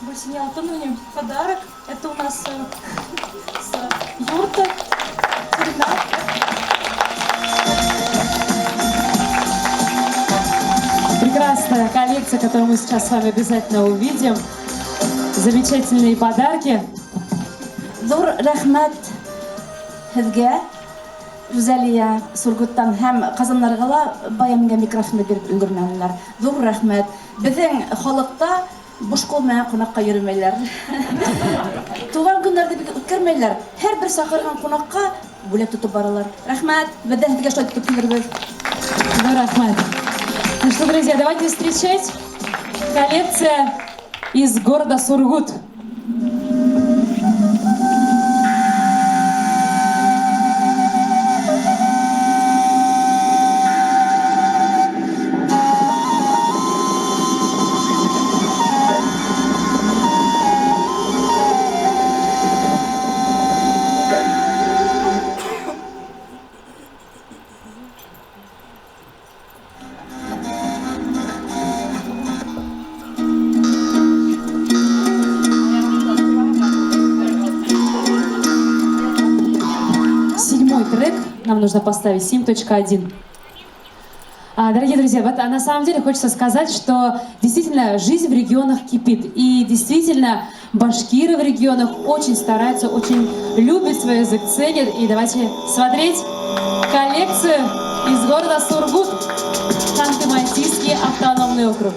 Гульсине Алтыновне подарок. Это у нас юрта. Прекрасная коллекция, которую мы сейчас с вами обязательно увидим. Замечательные подарки. Зур рәхмәт һеҙгә, Рузалия Сургуттан һәм ҡазанларға ла баянға микрофонды биреп өлгөрмәнеләр. Зур рәхмәт. Беҙҙең халыҡта буш ҡул менән ҡунаҡҡа йөрөмәйҙәр. Туған көндәрҙе бик үткәрмәйҙәр. Һәр бер саҡырған ҡунаҡҡа бүләк тотоп баралар. Рәхмәт. Беҙ ҙә һеҙгә шулай тотоп килербеҙ. Рахмат. Ну что, друзья, давайте встречать коллекция из города Сургут. Трек нам нужно поставить 7.1. Дорогие друзья, вот, на самом деле хочется сказать, что действительно жизнь в регионах кипит. И действительно башкиры в регионах очень стараются, очень любят свой язык, ценят. И давайте смотреть коллекцию из города Сургут, Ханты-Мансийский автономный округ.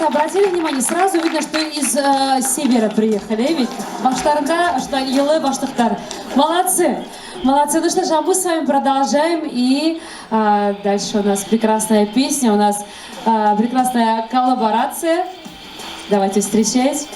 Обратили внимание, сразу видно, что из севера приехали, ведь баштарда, что елы баштахтар. Молодцы, молодцы. Ну что ж, а мы с вами продолжаем, и дальше у нас прекрасная песня, у нас прекрасная коллаборация. Давайте встречать.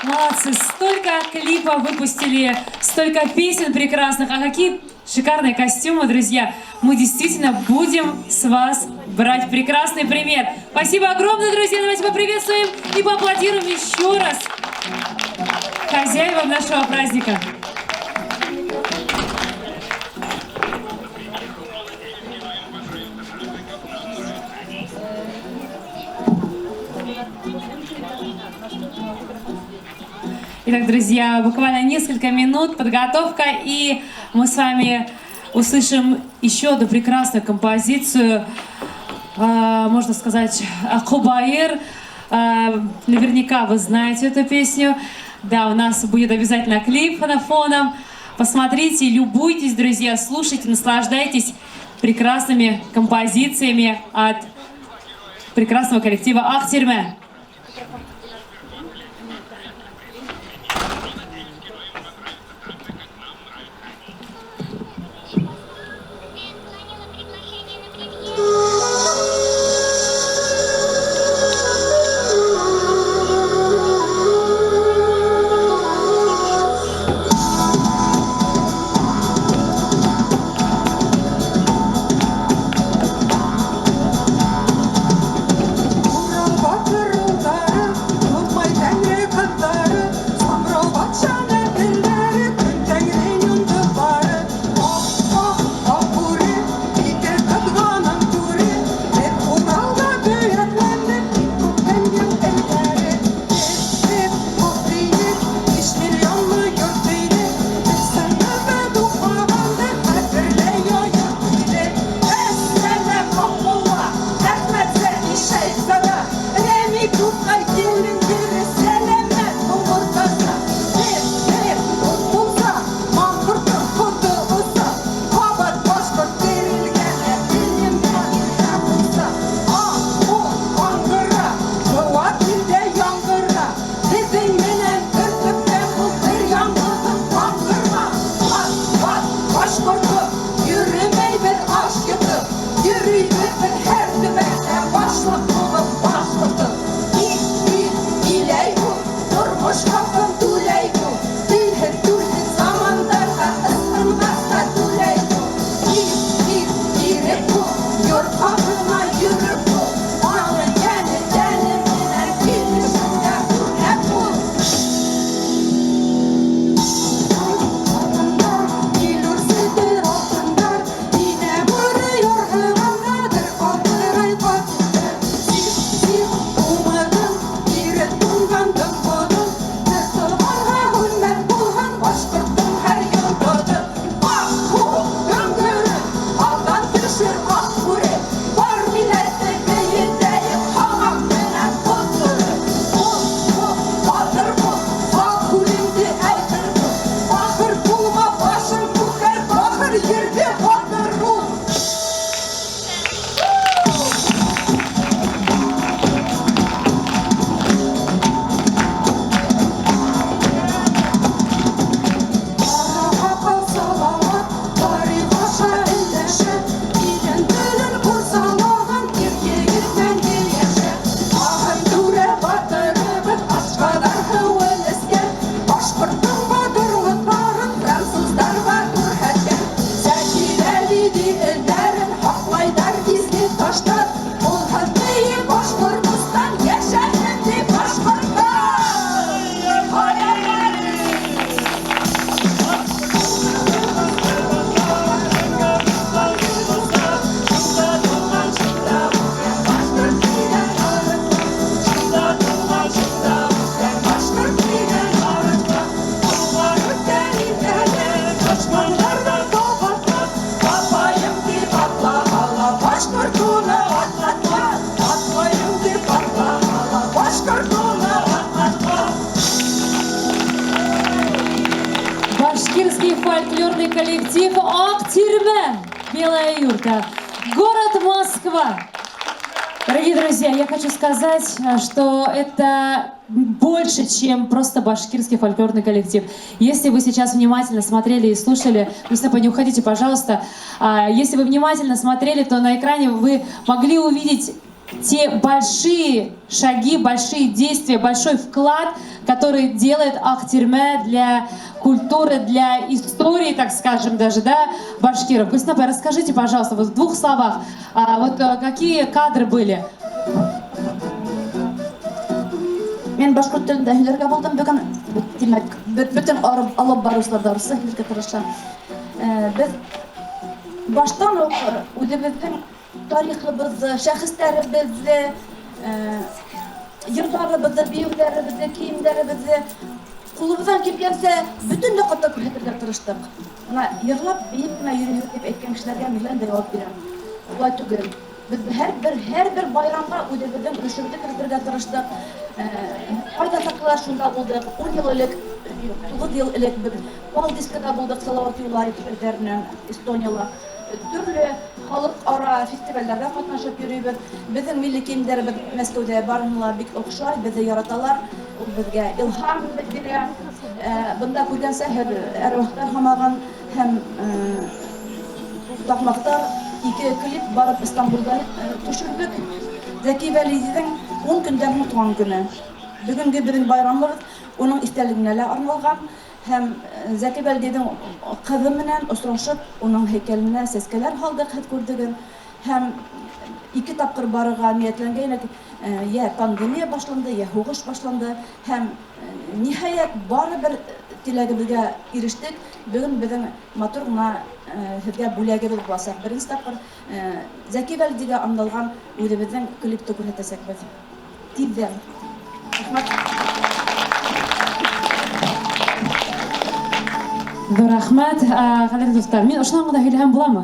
Молодцы, столько клипов выпустили, столько песен прекрасных, а какие шикарные костюмы, друзья. Мы действительно будем с вас брать прекрасный пример. Спасибо огромное, друзья. Давайте поприветствуем и поаплодируем еще раз хозяевам нашего праздника. Итак, друзья, буквально несколько минут подготовка, и мы с вами услышим еще одну прекрасную композицию, можно сказать, Кубаир. Наверняка вы знаете эту песню. Да, у нас будет обязательно клип на фоном. Посмотрите, любуйтесь, друзья, слушайте, наслаждайтесь прекрасными композициями от прекрасного коллектива Ахтирме. Башкирский фольклорный коллектив Ахтирме, Белая Юрта, город Москва. Дорогие друзья, я хочу сказать, что это больше, чем просто башкирский фольклорный коллектив. Если вы сейчас внимательно смотрели и слушали, Мустафа, не уходите, пожалуйста. Если вы внимательно смотрели, то на экране вы могли увидеть те большие шаги, большие действия, большой вклад, который делает Ахтирме для культуры, для истории, так скажем, даже, да, башкиров. Гульснапай, расскажите, пожалуйста, вот в двух словах, какие кадры были? Мен башкорт телендә һөнәргә булдым бүген. Димәк, бөтен алып баручылар дарысы һөнәргә тырыша. Без баштан ук үзебезнең тарихыбызны, шәхесләребезне, йортларыбызны, биюләребезне, киемнәребезне кулыбыздан килгәнчә бөтенләй катта күрсәтергә тырыштык. Менә йырлап, биеп кенә йөрибез дип әйткән кешеләргә мин дә җавап бирәм. Улай түгел. Biz her bir bayramda ödevden ürüşümde kırıtırga tırıştık. Ayda takılar şunda bulduk. 10 yıl ilek, 9 yıl ilek bir Valdiska'da bulduk Salavat Yulay türlerine, Estonyalı. Türlü halk ara festivallerde katlaşıp yürüyüp, bizim milli kiyimlerimiz Moskov'da barınlar, bik okşay, bizi yaratalar, bizge ilham bildiriyor. Bunda koygansa her ervahtar hamagan hem takmaktar. İki klip barıp İstanbul'da düşürdük. Zeki Veli'nin 10 günden mutluğun günü. Bugünkü bizim bayramımız onun isterliğine arnalgan. Hem Zeki Veli'nin kızımla uçraşıp onun heykeline seskeler haldık hep gördük. Hem iki tapkır barıga niyetlengen ya pandemiya başlandı ya hukuş başlandı. Hem nihayet barı bir tilagimizge eriştik. Bugün bizim motoruna hizga bo'lagimiz bo'lsak, birinchi taqir Zaki Validiga arnalgan o'zimizning klipni ko'rsatsak biz. Tibdan. Rahmat. Рахмат, кадерле достар. Мен ошондой гана һөйләгән буламы?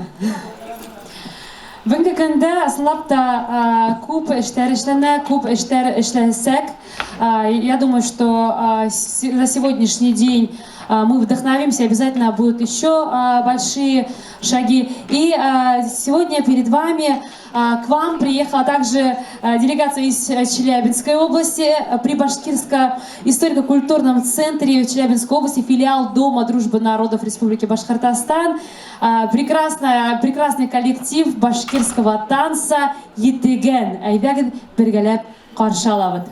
Бүгенге көндә ысынлап та күп эшләр эшләнә, күп эшләр эшләсәк, я думаю, что за сегодняшний день мы вдохновимся, обязательно будут еще большие шаги. И сегодня перед вами к вам приехала также делегация из Челябинской области при Башкирском историко-культурном центре в Челябинской области, филиал Дома дружбы народов Республики Башкортостан. Прекрасный коллектив башкирского танца Етеген. Айдагы бергәләп каршы алабыз.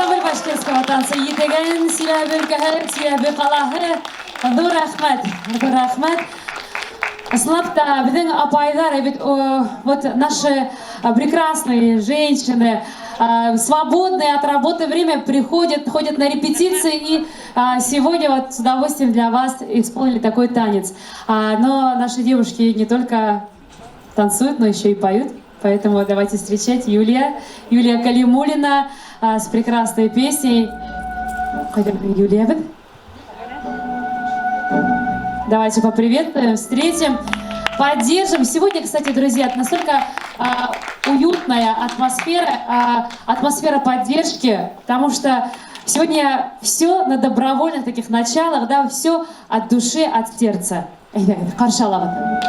Ансамбль башкирского танца Етеген, Силябе өлкәһе, Силябе ҡалаһы. Ҙур рәхмәт, ҙур рәхмәт. Ысынлап та біздің апайдар, ведь вот наши прекрасные женщины, свободное от работы время приходят, ходят на репетиции и сегодня вот с удовольствием для вас исполнили такой танец. Но наши девушки не только танцуют, но еще и поют. Поэтому давайте встречать Юлия Калимуллина с прекрасной песней. Юлия, давайте поприветствуем, встретим, поддержим. Сегодня, кстати, друзья, настолько уютная атмосфера поддержки, потому что сегодня все на добровольных таких началах, да, все от души, от сердца. Каршалава.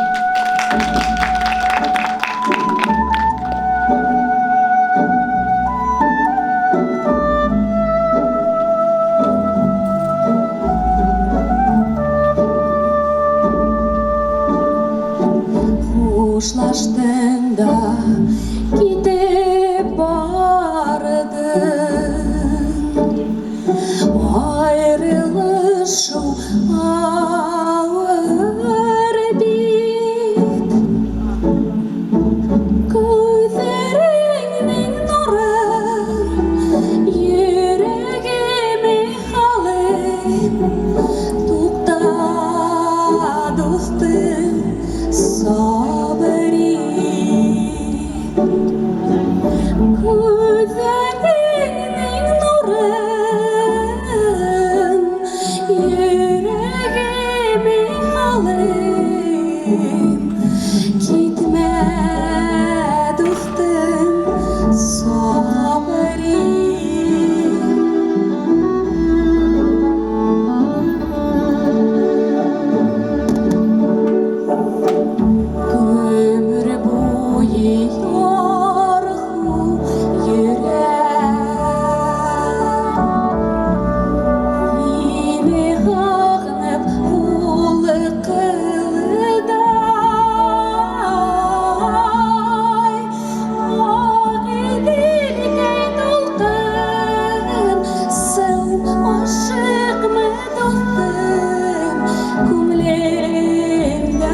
Хушлаштың да кетіп бардың, айрылышу ауыр бит. Көздеріңнің нұры йөрәгеме халым, туқта достым sabri. Gözlerinin nurun yüreğimi alayım. Gitme dostum sabri. Ömür boyu yorğu yürek, yine ağnıp ulu kılday. Ağidilgey dolqın, sen aşık mı dostum, kumlemde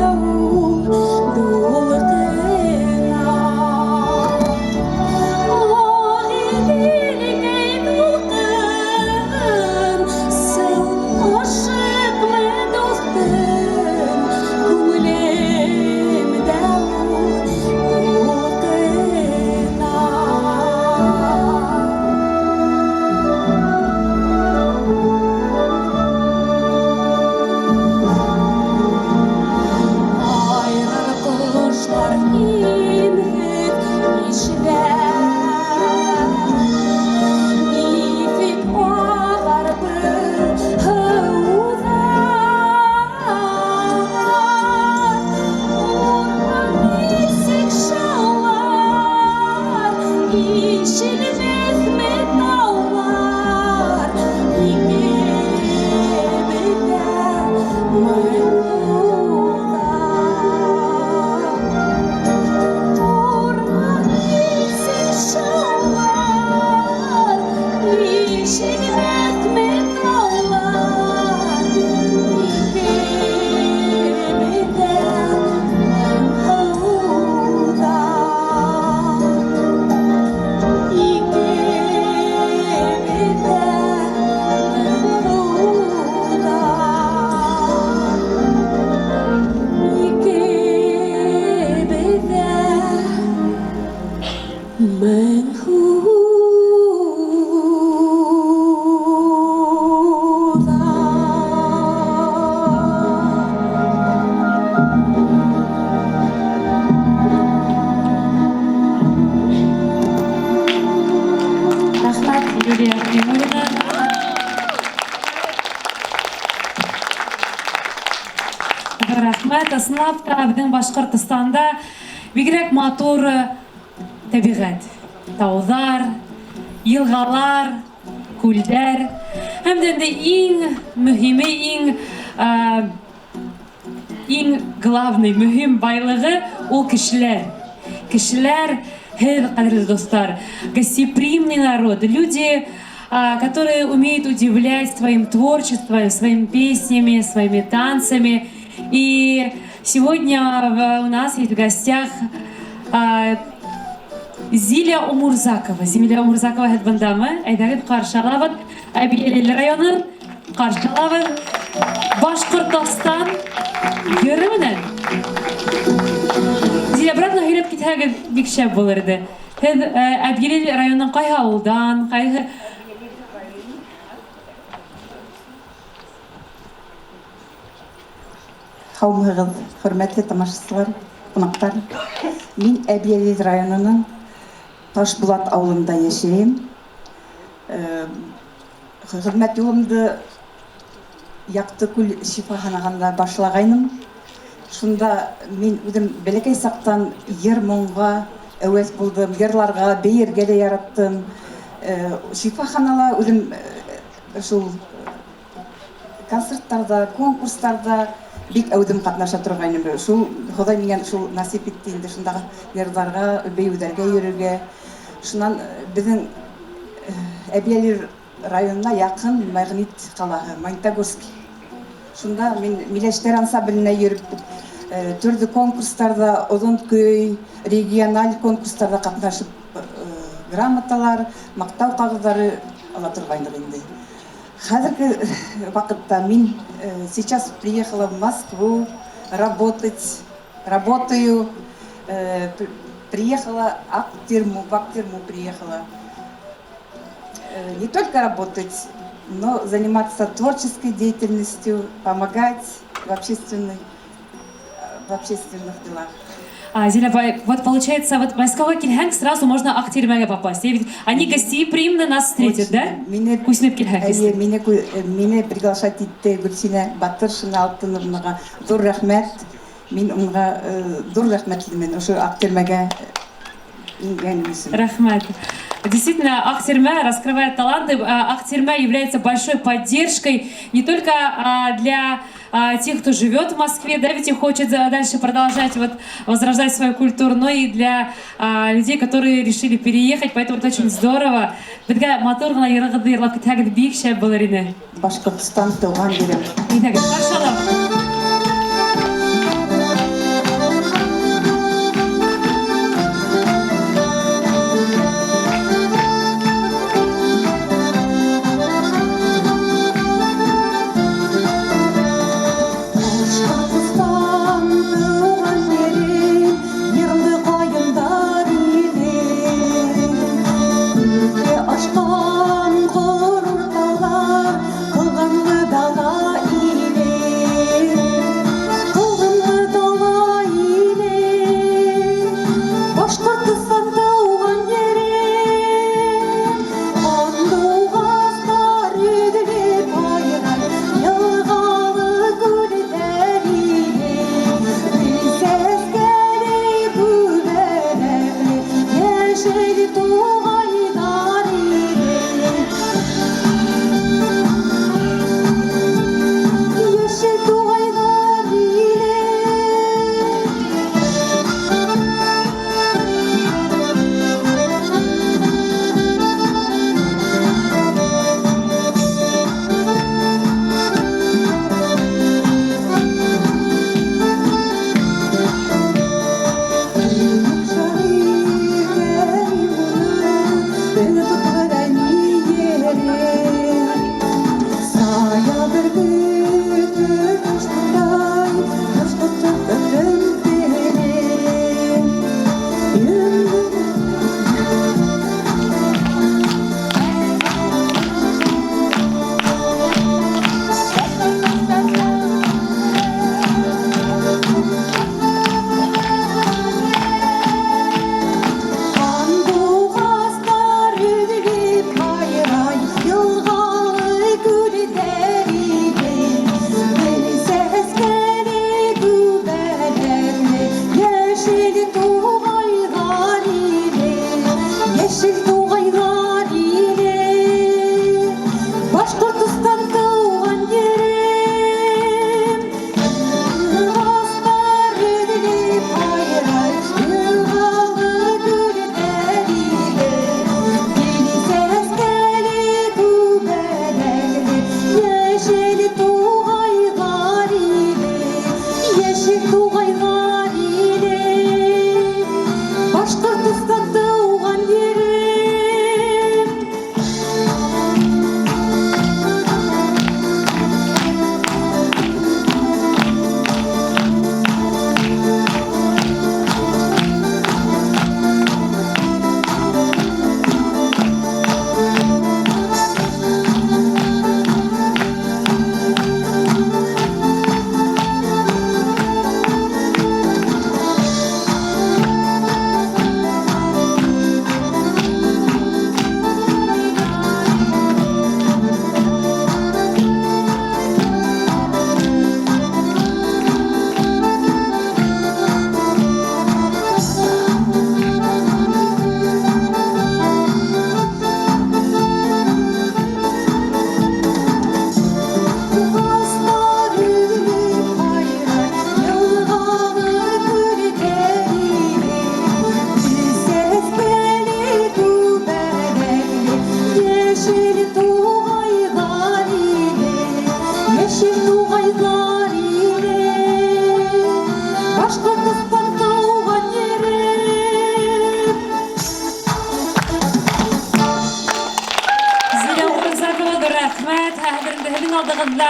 Рәхмәт, ысынлап та біздің Башқұртстанда бигрәк матур табиғат. Тауҙар, йылғалар, күлдәр. Һәм дә иң мөһиме, иң главный, мөһим байлығы ул кешеләр. Кешеләр, һеҙ, ҡәҙерле достар, гостеприимный народ. Люди которые умеют удивлять своим творчеством, своими песнями, своими танцами. И сегодня у нас есть в гостях Зиля Умурзакова. Зиля Умурзакова хәтбандамы. Әйдәгез каршылабыз. Әбиелел районын каршылабыз. Башкортстан йөрүеннән. Зиля братна һөйләп китһәгез бик шәп булыр иде. Һез Әбиелел районының кайһы авылдан, кайһы Қаумығыз, хөрмәтле тамашачылар, қонақтар. Мин Әбиелел районының Ташбулат ауылында яшәйм. Хезмәт юлымды Яктыкүл шифаханагында башлагайным. Шунда мин үзем бәләкәй сактан йыр моңга әвәз булдым, йырларга, бәергә дә яраттым. Шифаханала үзем шул концертларда, конкурсларда бик әүдем катнаша торгайным. Шул Ходай миңа шул насип итте инде шундагы йырларга, бәюләргә йөрергә. Шуннан безнең Әбиелел районына якын Магнит калаһы, Магнитогорск. Шунда мин миләштәр ансамбленә йөреп, төрле конкурсларда, озон көй, региональ конкурсларда катнашып, грамоталар, мактау кагыздары ала торгайным инде. Хәзерге вакытта мин сейчас приехала в Москву работать, работаю, приехала в Актирму приехала. Не только работать, но заниматься творческой деятельностью, помогать в общественных делах. Зиля, вот получается, вот Москва килхэнг сразу можно Актирмага попасть. Ведь они гостеприимно нас встретят, да? Куснеп килхэнг. Меня приглашать итте Гульсина Батыршина Алтыновнаға зор рахмет. Мин онға зор рахмет деймін ошо Актирмага ингенімсін. Рахмет. Действительно, Актирма раскрывает таланты. Актирма является большой поддержкой не только для тех, кто живет в Москве, да, ведь и хочет дальше продолжать возрождать свою культуру, но и для людей, которые решили переехать, поэтому это очень здорово. Башкортостан туган жерем. Ашқан ғұрур талар, қылғанғы дала илер. рәхмәт. Хәзер инде һезнең алдыгызда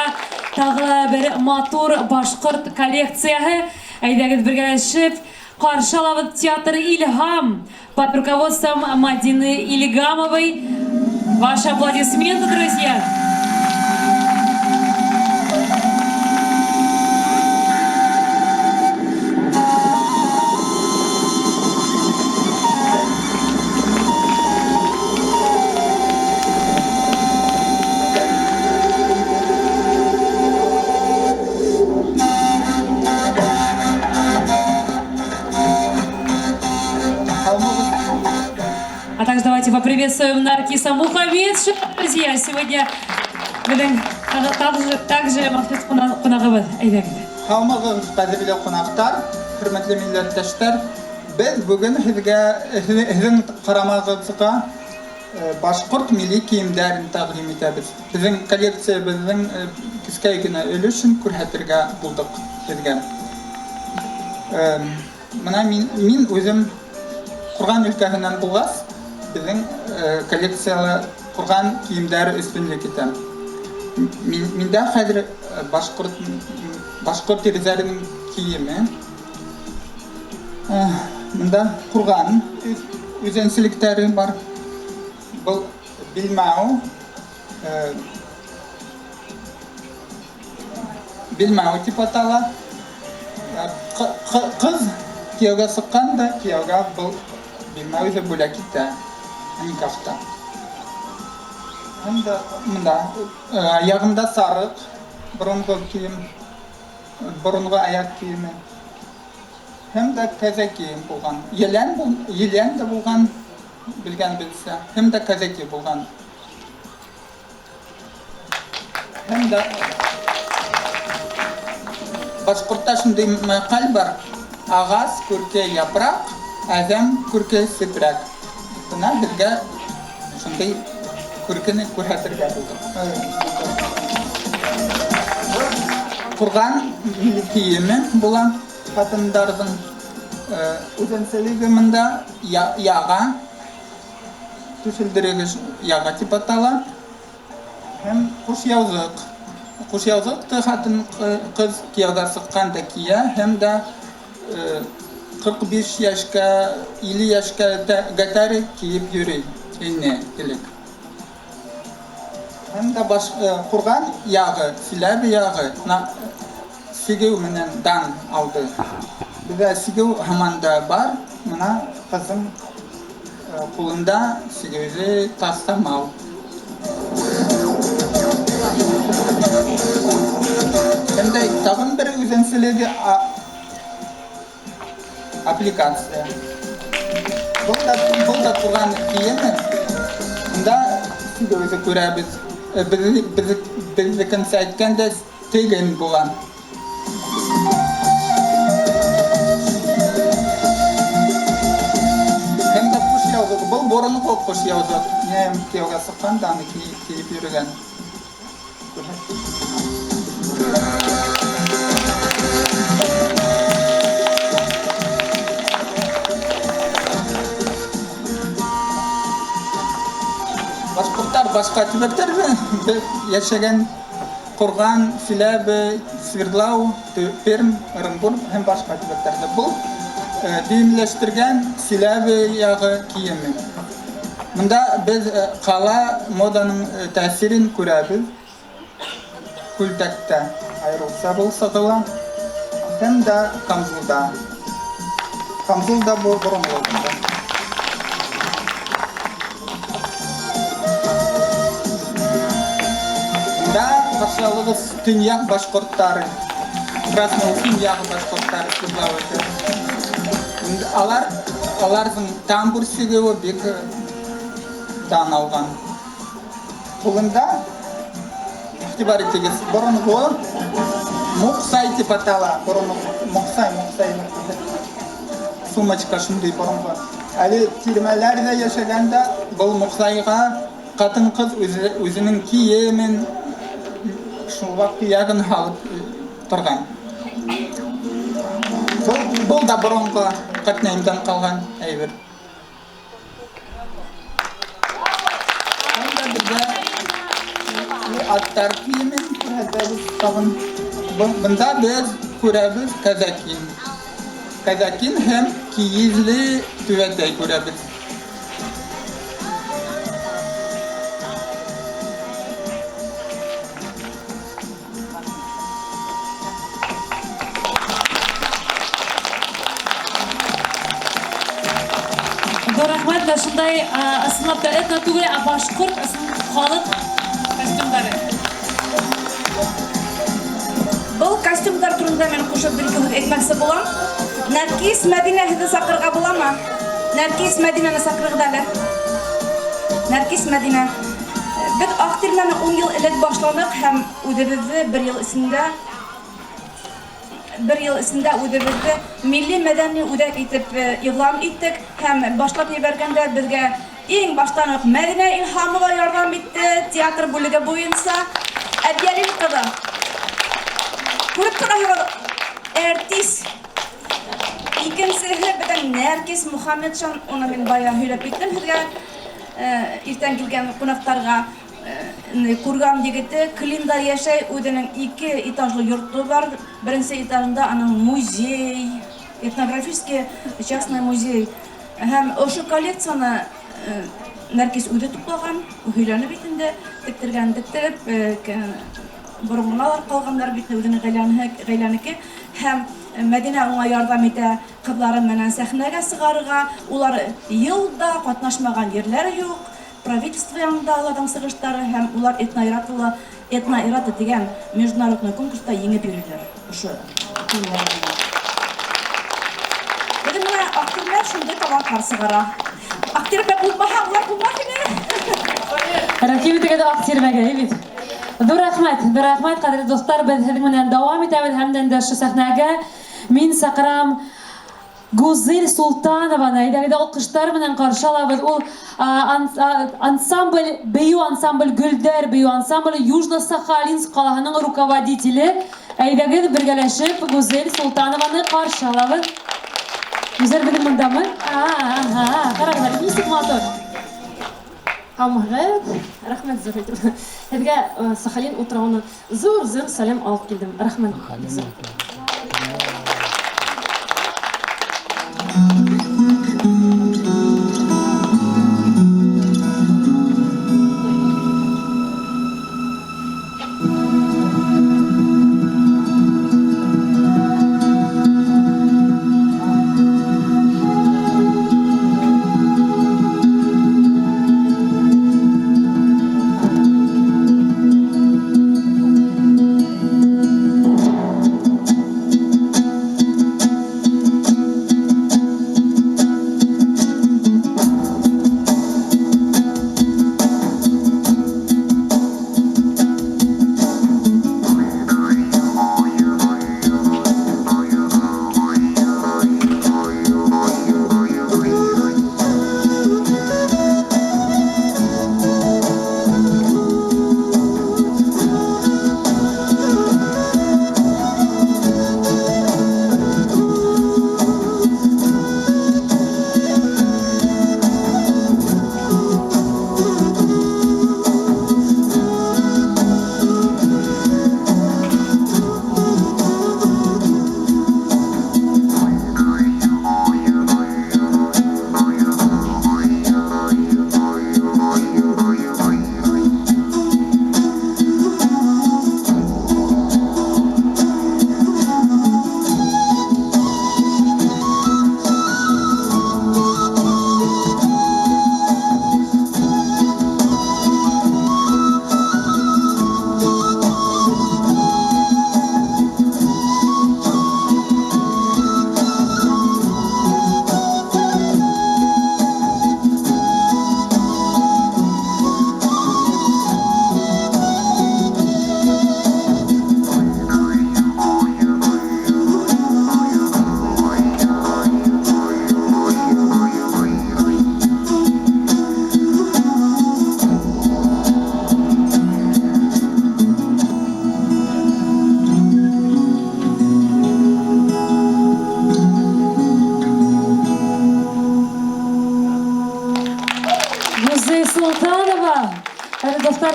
тагы бер матур башкорт коллекцияһы. Әйдәгез бергәләшеп каршы алабыз театр «Илһам» под руководством Мадины Ильгамовой. Ваши аплодисменты, друзья! А также давайте поприветствуем Наркиса Мухаммедшина, друзья. Сегодня также Махмед Кунагыбыз. Хамагыз кадерле кунактар, хөрмәтле милләттәшләр, без бүген һезнең карамагызга башкорт милли киемнәрен тәкъдим итәбез. Безнең коллекциябезнең кискә генә өлешен күрсәтергә булдык сезгә. Менә мин үзем Курган өлкәһеннән булгас, безнең коллекциялы Курган киемнәре өстенлек итә. Миндә хәзер башкорт ирзәренең киеме. Монда Курган үзенчәлекләре бар. Бу билмәү дип атала. Кыз кияүгә сыкканда, кияүгә бу билмәү үзе бүләк итә. Никахта. Монда аягында сарык, борынгы кием, борынгы аяк киеме. Һәм дә кәзәки булган. Елән дә булган, белгән белсә. Һәм дә кәзәки булган. Һәм дә башкортта шундый мәкаль бар. Агас күркә япрак, әзәм күркә сепрәк. Бuna безгә шундый күркәне күрсәтергә булды. Курган киеме була, хатыннарның үзенчәлеге монда яга, түшелдерегез яга дип атала. Һәм кушъяузык. Кушъяузыкты хатын кыз кияүгә сыкканда кия, һәм дә 45 яшькә, 50 яшькә гатары киеп йөри. Элек. Һәм дә Курган ягы, Силәбе ягы, сигеү менән дан алды. Бездә сигеү һаман да бар, менә кызым кулында сигеүзе тастамау. Һәм дә тагын бер үзенчәлеге аппликация. Бұл да Курган киеме. Монда сигеүзе күрәбез. Безнекен әйткәндә теген булган. Һәм дә кушъяузык, бұл борынгы кушъяузык. Кияүгә сыкканда аны киеп йөргән. Башка төбәктәрдә яшәгән Курган, Силәбе, Свердлау, Пермь, Оренбург һәм башка төбәктәрдә бу димләштергән Силәбе ягы киеме. Монда без кала моданың тәэсирен күрәбез. Күлдәктә айрылса булса да, һәм дә Камзулда. Камзулда бу борынгы. Башалыгыз Төньяк башкорттары, Красный Төньяк башкорттары күзләве. Аларның тамбур сигеүе бик дан алган. Кулында игътибар итегез, борынгы муксай дип атала, борынгы муксай. Сумочка шундый борынгы. Әле тирмәләрдә яшәгәндә бу муксайга катын-кыз үзенең киемен шулап ягын халып торган. Бұл да борынгы катнаймдан калган әйбер. аттар киемен күрәбез тагын. Бында без күрәбез казакин. Казакин һәм киезле түбәтәй күрәбез. Рәхмәт дә шундай ысынлап та этно түгел, а башкорт халык костюмдары. Был костюмдар турында мен кушып бер күп әйтмәкче булам. Нәркис Мәдинә һеҙҙе саҡырырға буламы? Нәркис Мәдинәне саҡырығыҙ әле. Нәркис Мәдинә. Беҙ Аҡтирмәне 10 йыл элек башланыҡ һәм үҙебеҙҙе бер йыл эсендә үҙебеҙҙе милли мәҙәни үҙәк итеп иғлан иттек һәм башлап ебәргәндә беҙгә иң баштан уҡ Мәҙинә Илһамова ярҙам итте театр бүлеге буйынса. Әбйәлил ҡыҙы. Күреп тораһығыҙ, әртис. Икенсеһе беҙҙең Нәркис Мөхәммәтшан, уны мин бая һөйләп киттем һеҙгә. Иртән килгән ҡунаҡтарға күргән егете Клинда йәшәй, үҙенең 2 этажлы йорто бар. Беренсе этажында аның музей, этнографический частный музей. Һәм ошо коллекцияны Нәркис үҙе туплаған, һөйләнеп бит инде, тектергән тектереп, борынлар ҡалғандар бит үҙенең ғаиләнеке. Һәм Мәдинә уңа ярҙам итә ҡыҙлары менән сәхнәгә сығарырға. Улар йылда ҡатнашмаған ерләр юҡ. Правительство янында аларҙың сығыштары һәм улар этноирата дигән международный конкурста еңеп йөрөйҙәр. Ошо күлләрендә. Беҙҙең менә Аҡтирмә шундай талантлар сығара. Аҡтирмә булмаһа, улар булмаҫ ине. Рәхим итегеҙ Аҡтирмәгә, бит. Ҙур рәхмәт, ҡәҙерле достар, беҙ һеҙҙең менән дауам итәбеҙ һәм дә ошо сәхнәгә мин саҡырам Гүзел Султанованы. Әйҙәгеҙ алҡыштар менән ҡаршы алабыҙ. Ул ансамбль, бейеү ансамбль Гөлдәр, бейеү ансамбль Южно-Сахалинск ҡалаһының руководителе. Әйҙәгеҙ бергәләшеп Гүзел Султанованы ҡаршы алабыҙ. Гүзел беҙҙең мындамы? Ҡарағыҙ, нисек матур. Һаумыһығыҙ. Рәхмәт зур итеп. Һеҙгә Сахалин утрауынан зур сәлем алып килдем. Рәхмәт.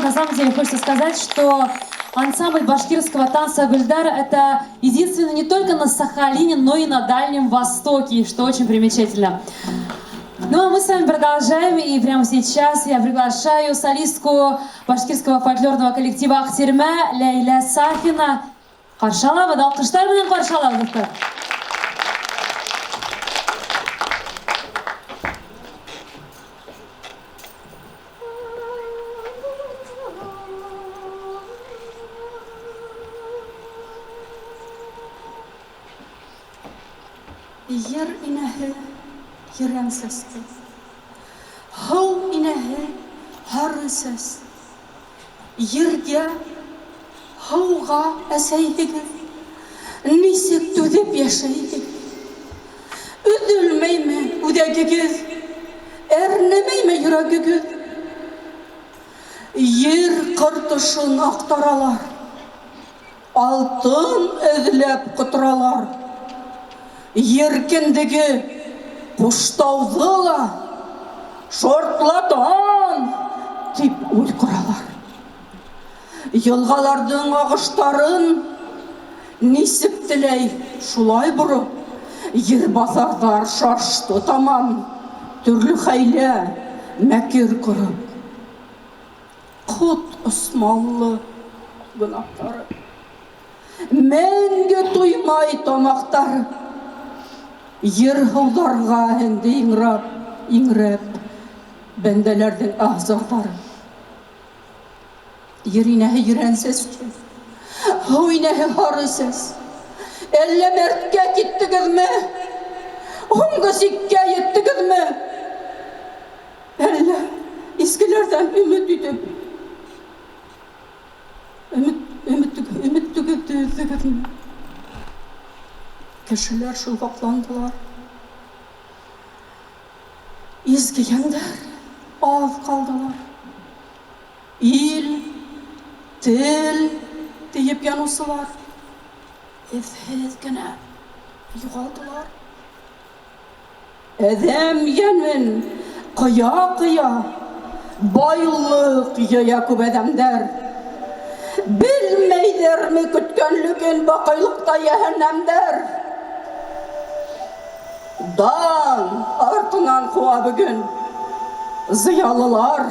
на самом деле хочется сказать, что ансамбль башкирского танца «Гульдар» — это единственный не только на Сахалине, но и на Дальнем Востоке, что очень примечательно. Ну а мы с вами продолжаем, и прямо сейчас я приглашаю солистку башкирского фольклорного коллектива «Ахтерме» Лейля Сафина. Каршы алабыз, алкыштар менен каршы алабыз. Yer inəhi yerən səsdir. Hau inəhi harı səs. Yergə, hauğa əsəydігіз. Nisik tüdіп yaşaydık. Üzülmeyme üdəgігіз. Ərnemeyme yüregігіз. Yer qırtışın ақтараlar. Алтын әзіләп құтыраlar. Еркіндігі пұштаудыла, шортлатан деп ұйқыралар. Елғалардың ағыштарын несіптілей шулай бұрып, ербазардар шашты тамам, түрлі хайле мәкер көріп. Құт ұсмаллы гүнақтары, мәңге тұймай тамақтары, Ерғылдарға әнді еңіреп, бәнделердің ағзақтары. Ерінәхі ерән сәс кен, ойнәхі хары сәс. Әлі мәртке кеттігіз ме? Оңғы сикке еттігіз ме? Әлі ескілерден үміт үтіп, үміттігіз ме? Кешелер шулвакландылар. Изгегендер аз қалдылар. Ил, тел deyip yanısılar. Efhez gene yuğaldılar. Edem yenin kıya baylık yaya küp edemder. Bilmeyder mi kütkönlüğün bakıylıkta yehennemder. Dan артынан қуа бүгін зиялылар.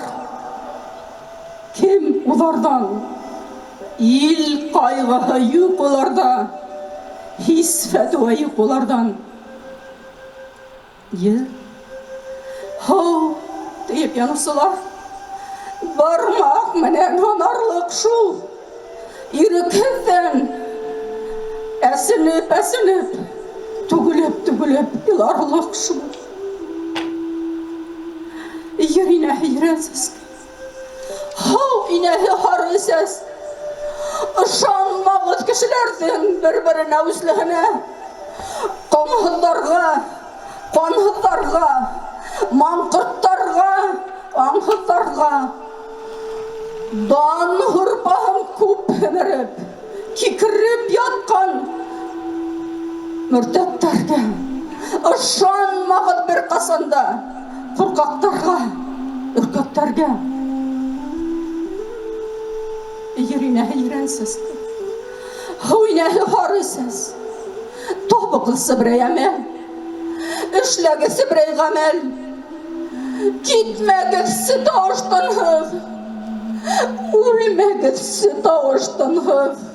Кем олардан ил қайғығы юқ оларда, хис фәтуа юқ олардан. Хау deyip yanısılar. Бармақ менен анарлық шул. Ирекезден әсініп Түгілеп иларлық шу. Ер инәхі ерәнсіз. Хау инәхі хары сәс. Ышанмағыз кішілердің бір-біріне өслігіне. Қомғыздарға, қонғыздарға, маңқырттарға, аңғыздарға. Дан ғырпағын көп әміріп, кекіріп ятқан Mürtetlerge, ışanmağın bir qasanda, Furqaqtarga, ürketlerge. Yerinəhi yerensiz, Huynehi harisiz, Tohbıqlı sibrey əmel, İşləgi sibrey qəmel, Gitməgisi taşdan hıv, Ulmegisi taşdan hıv.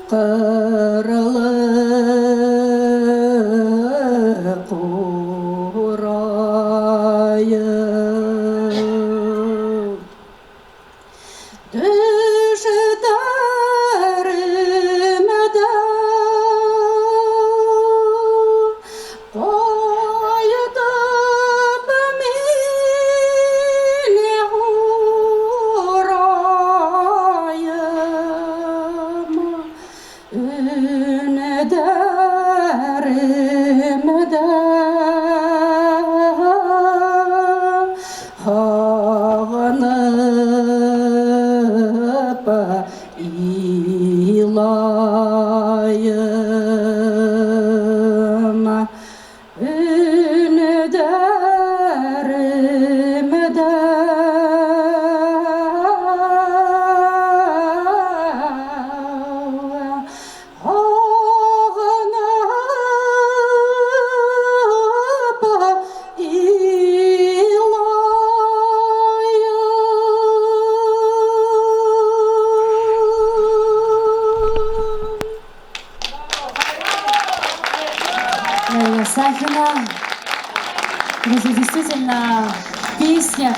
Кырылы курайы Düşlerimde koydum mini hurayıma Ünederimde Ağınıp ilayım Ünederimde Ağınıp Лейла Сафина. Друзья, действительно, в песнях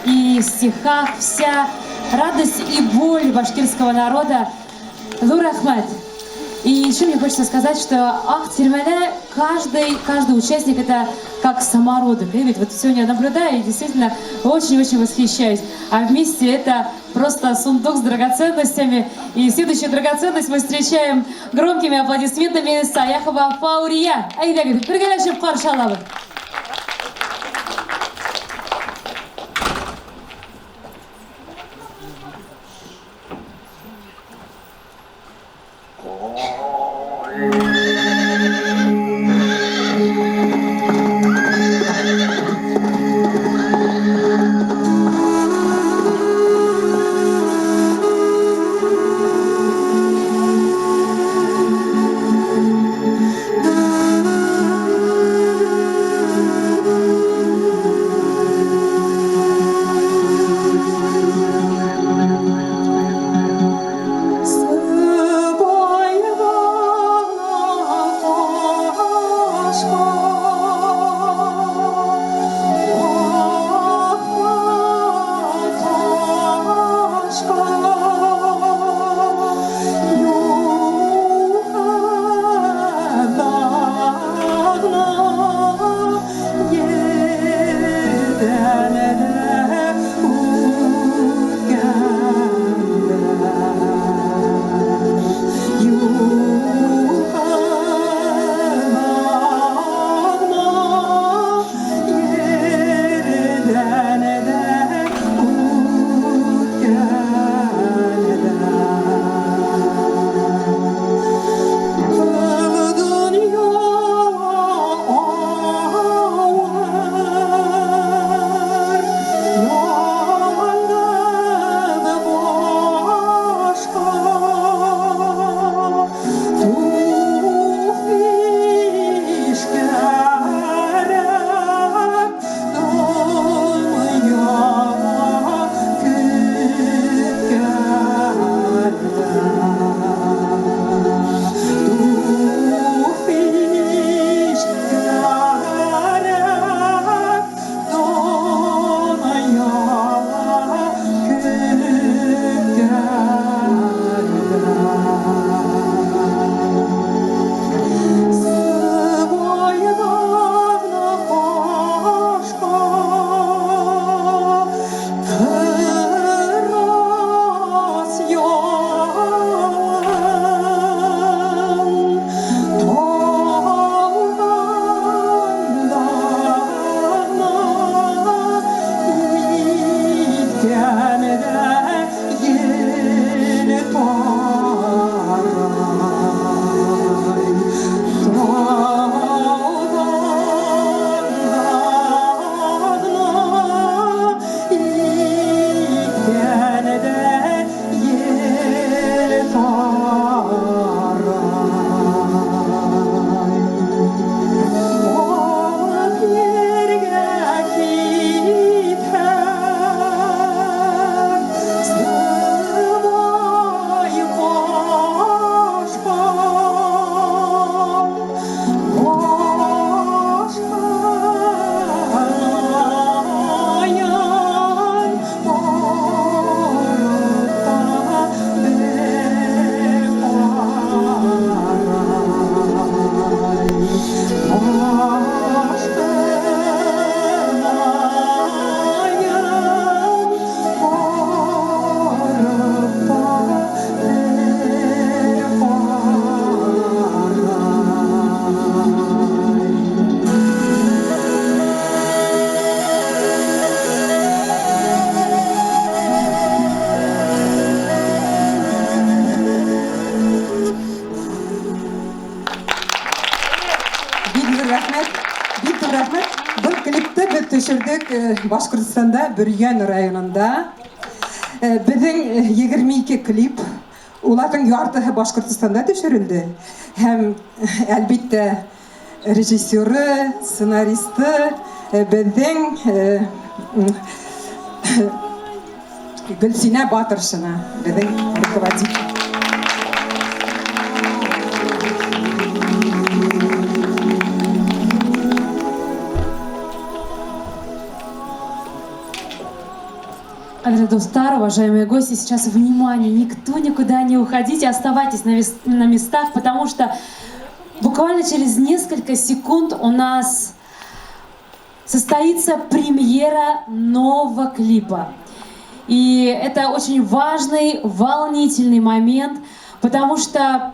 и стихах вся радость и боль башкирского народа. Зур Ахмед. И еще мне хочется сказать, что Ах Термеле, каждый участник это как самородок. И ведь вот сегодня я наблюдаю и действительно очень-очень восхищаюсь. А вместе это просто сундук с драгоценностями. И следующую драгоценность мы встречаем громкими аплодисментами Саяхова Фаурия. Айдагы, біргелешіп қаршы аламыз. Sıvayvana төшердек Башкортстанда, Бүрген районында. Біздің 22 клип, олардың яртыһы Башкортстанда төшерілді. Һәм әлбетте режиссеры, сценаристы біздің Гөлсинә Батыршина, біздің руководитель. Дорогие достар, уважаемые гости, сейчас внимание, никто никуда не уходите, оставайтесь на местах, потому что буквально через несколько секунд у нас состоится премьера нового клипа. И это очень важный, волнительный момент, потому что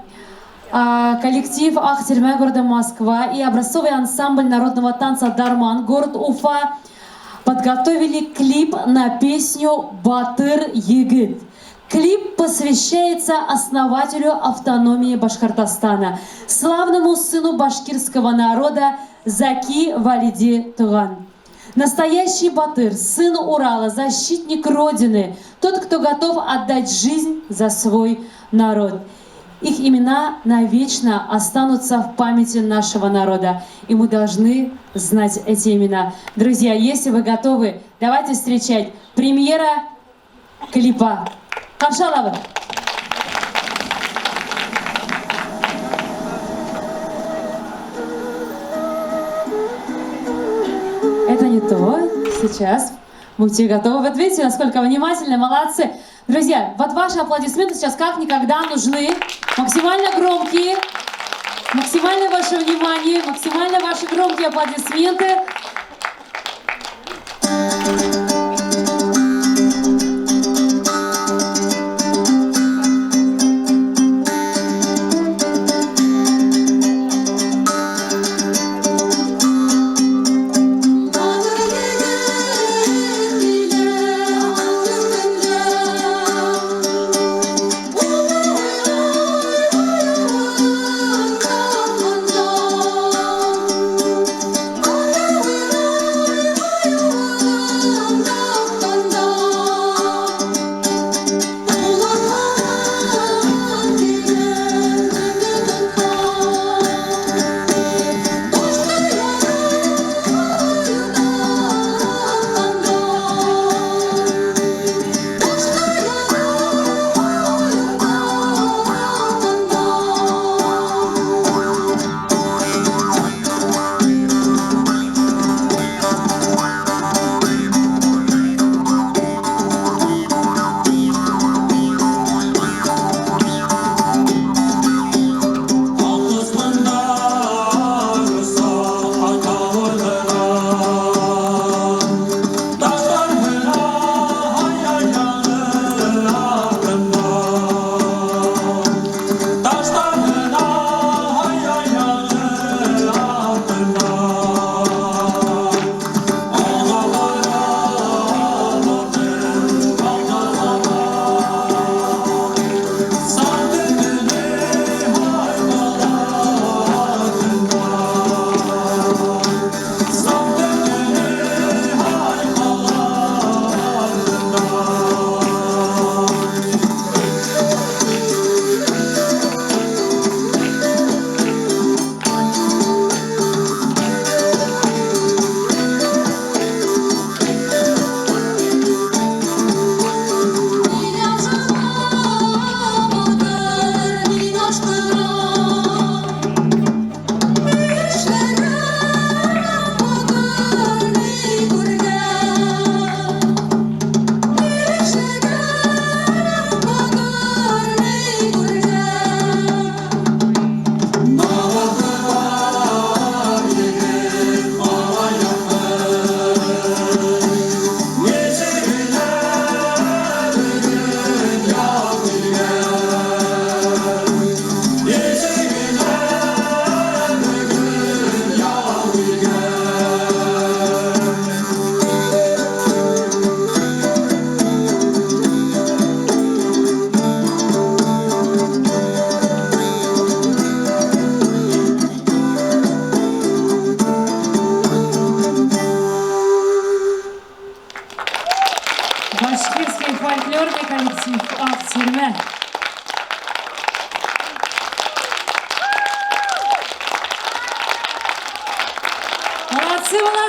коллектив Ахтирмя города Москва и образцовый ансамбль народного танца «Дарман» город Уфа подготовили клип на песню «Батыр Егит». Клип посвящается основателю автономии Башкортостана, славному сыну башкирского народа Заки Валиди Туган. Настоящий батыр, сын Урала, защитник Родины, тот, кто готов отдать жизнь за свой народ. Их имена навечно останутся в памяти нашего народа, и мы должны знать эти имена. Друзья, если вы готовы, давайте встречать премьера клипа. Камшалавы! Это не то. Сейчас будьте готовы. Вот видите, насколько внимательны, молодцы. Друзья, вот ваши аплодисменты сейчас как никогда нужны. Максимально громкие, максимально ваше внимание, максимально ваши громкие аплодисменты. Oh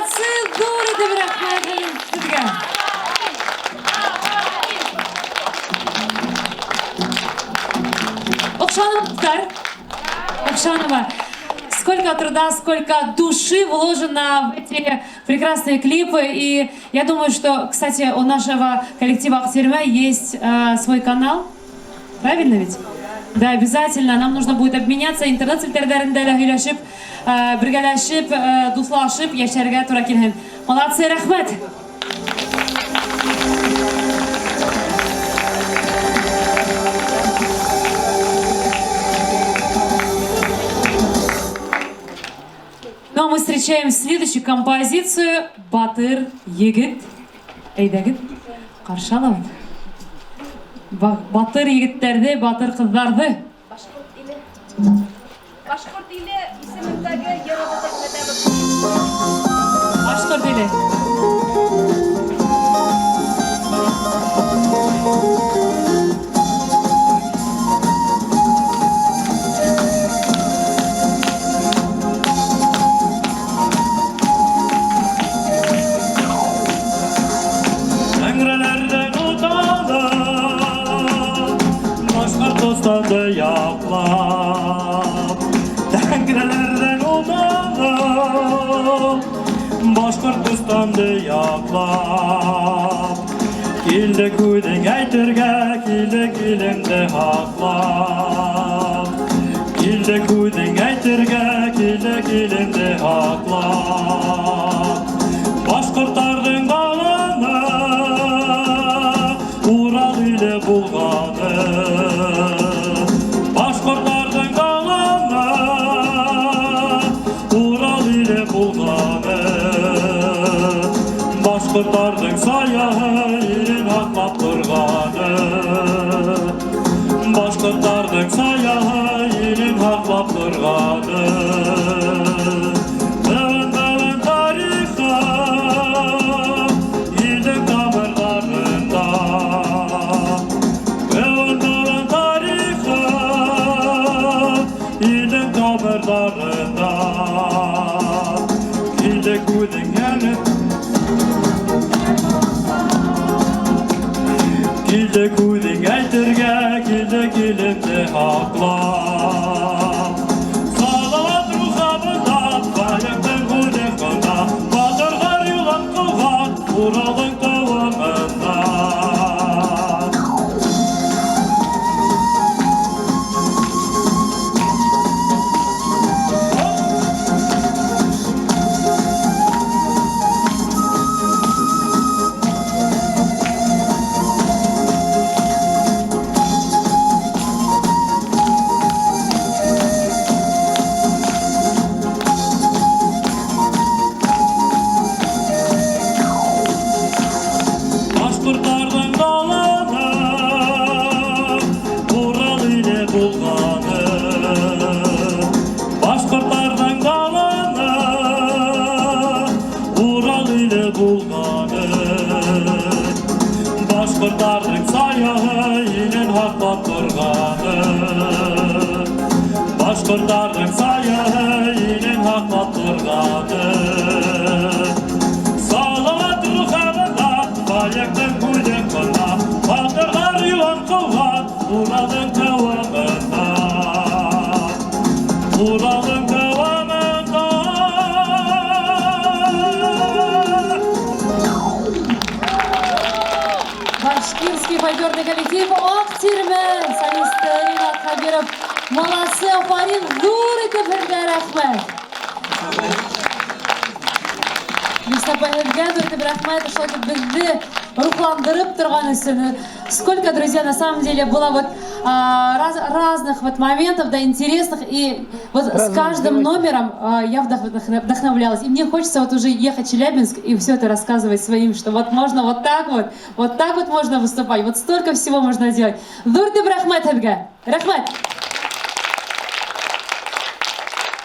Молодцы, Дури Дебрахмет, sizga. Окшанова, сколько труда, сколько души вложено в эти прекрасные клипы. И я думаю, что, кстати, у нашего коллектива Актирме есть свой канал. Правильно ведь? Да, обязательно. Нам нужно будет обменяться интернет-селтердеринде сөйләшеп, бергәләшеп, дуслашып, яшәргә туры килһен. Молодцы, рәхмәт. Ну а мы встречаем следующую композицию «Батыр егет». Әйдәгез, каршы алабыз. Батыр егетләрне, батыр кызларны. Башкорт иле исемендәге йырыны тәкъдим Башкорт иле. Dostandı yaklap Tengrelerden odanım Başkırtistan'dı yaklap Kilde kudin aytırga Kilde kilimde haklap Kilde kudin aytırga Kilde kilimde haklap Başkırtardın dağına Ural ile bulganı Başkırtardın dağına Ural ile bulganı Başkırtardın sayağı ilin haklap durganı Başkırtardın sayağı ilin haklap durganı Dağın tarihi ilin kamerlarında Dağın tarihi ilin kamerlarında Kilde kudin yanıp Kilde kudin aytırga Kilde kilimde haklap Salavat ruhabında Bayaktan kudin kılda Batırgar yılan kılgan Uralın kavamında Başkırtardın dağına Ural ile bulganı Başkırtardın dağına Ural ile bulganı Başkırtardın sayağı ilin haklap durganı Başkırtardın sayağı ilin haklap durganı Salavat ruhabında Bayaktan kudin kılda Batırgar yılan kılgan Uralın kavamında Uralın kavamında Башкирский фольклорный коллектив Актирме. Солисты Ринат Хабиров. Молодцы, Афарин. Дури Дебрахмет, рәхмәт. Мустафа Дебрахмет, что-то бізді рухландырып тұрған үшін. Сколько, друзья, на самом деле было вот разных вот моментов, да, интересных. И вот с каждым номером я вдохновлялась. И мне хочется вот уже ехать в Челябинск и все это рассказывать своим, что вот можно вот так вот можно выступать. Вот столько всего можно делать. Дур Дебрахмет, рахмет.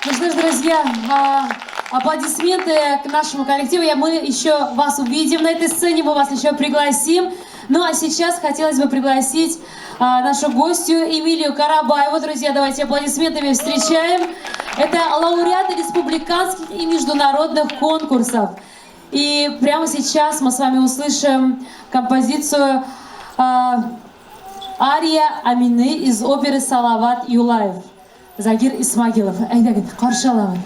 Ну что ж, друзья, аплодисменты к нашему коллективу. Мы еще вас увидим на этой сцене, мы вас еще пригласим. Ну а сейчас хотелось бы пригласить нашу гостью Эмилию Карабаеву. Друзья, давайте аплодисментами встречаем. Это лауреаты республиканских и международных конкурсов. И прямо сейчас мы с вами услышим композицию «Ария Амины» из оперы «Салават Юлаев». Загир Исмагилов. Айдагин, қаршы аламын.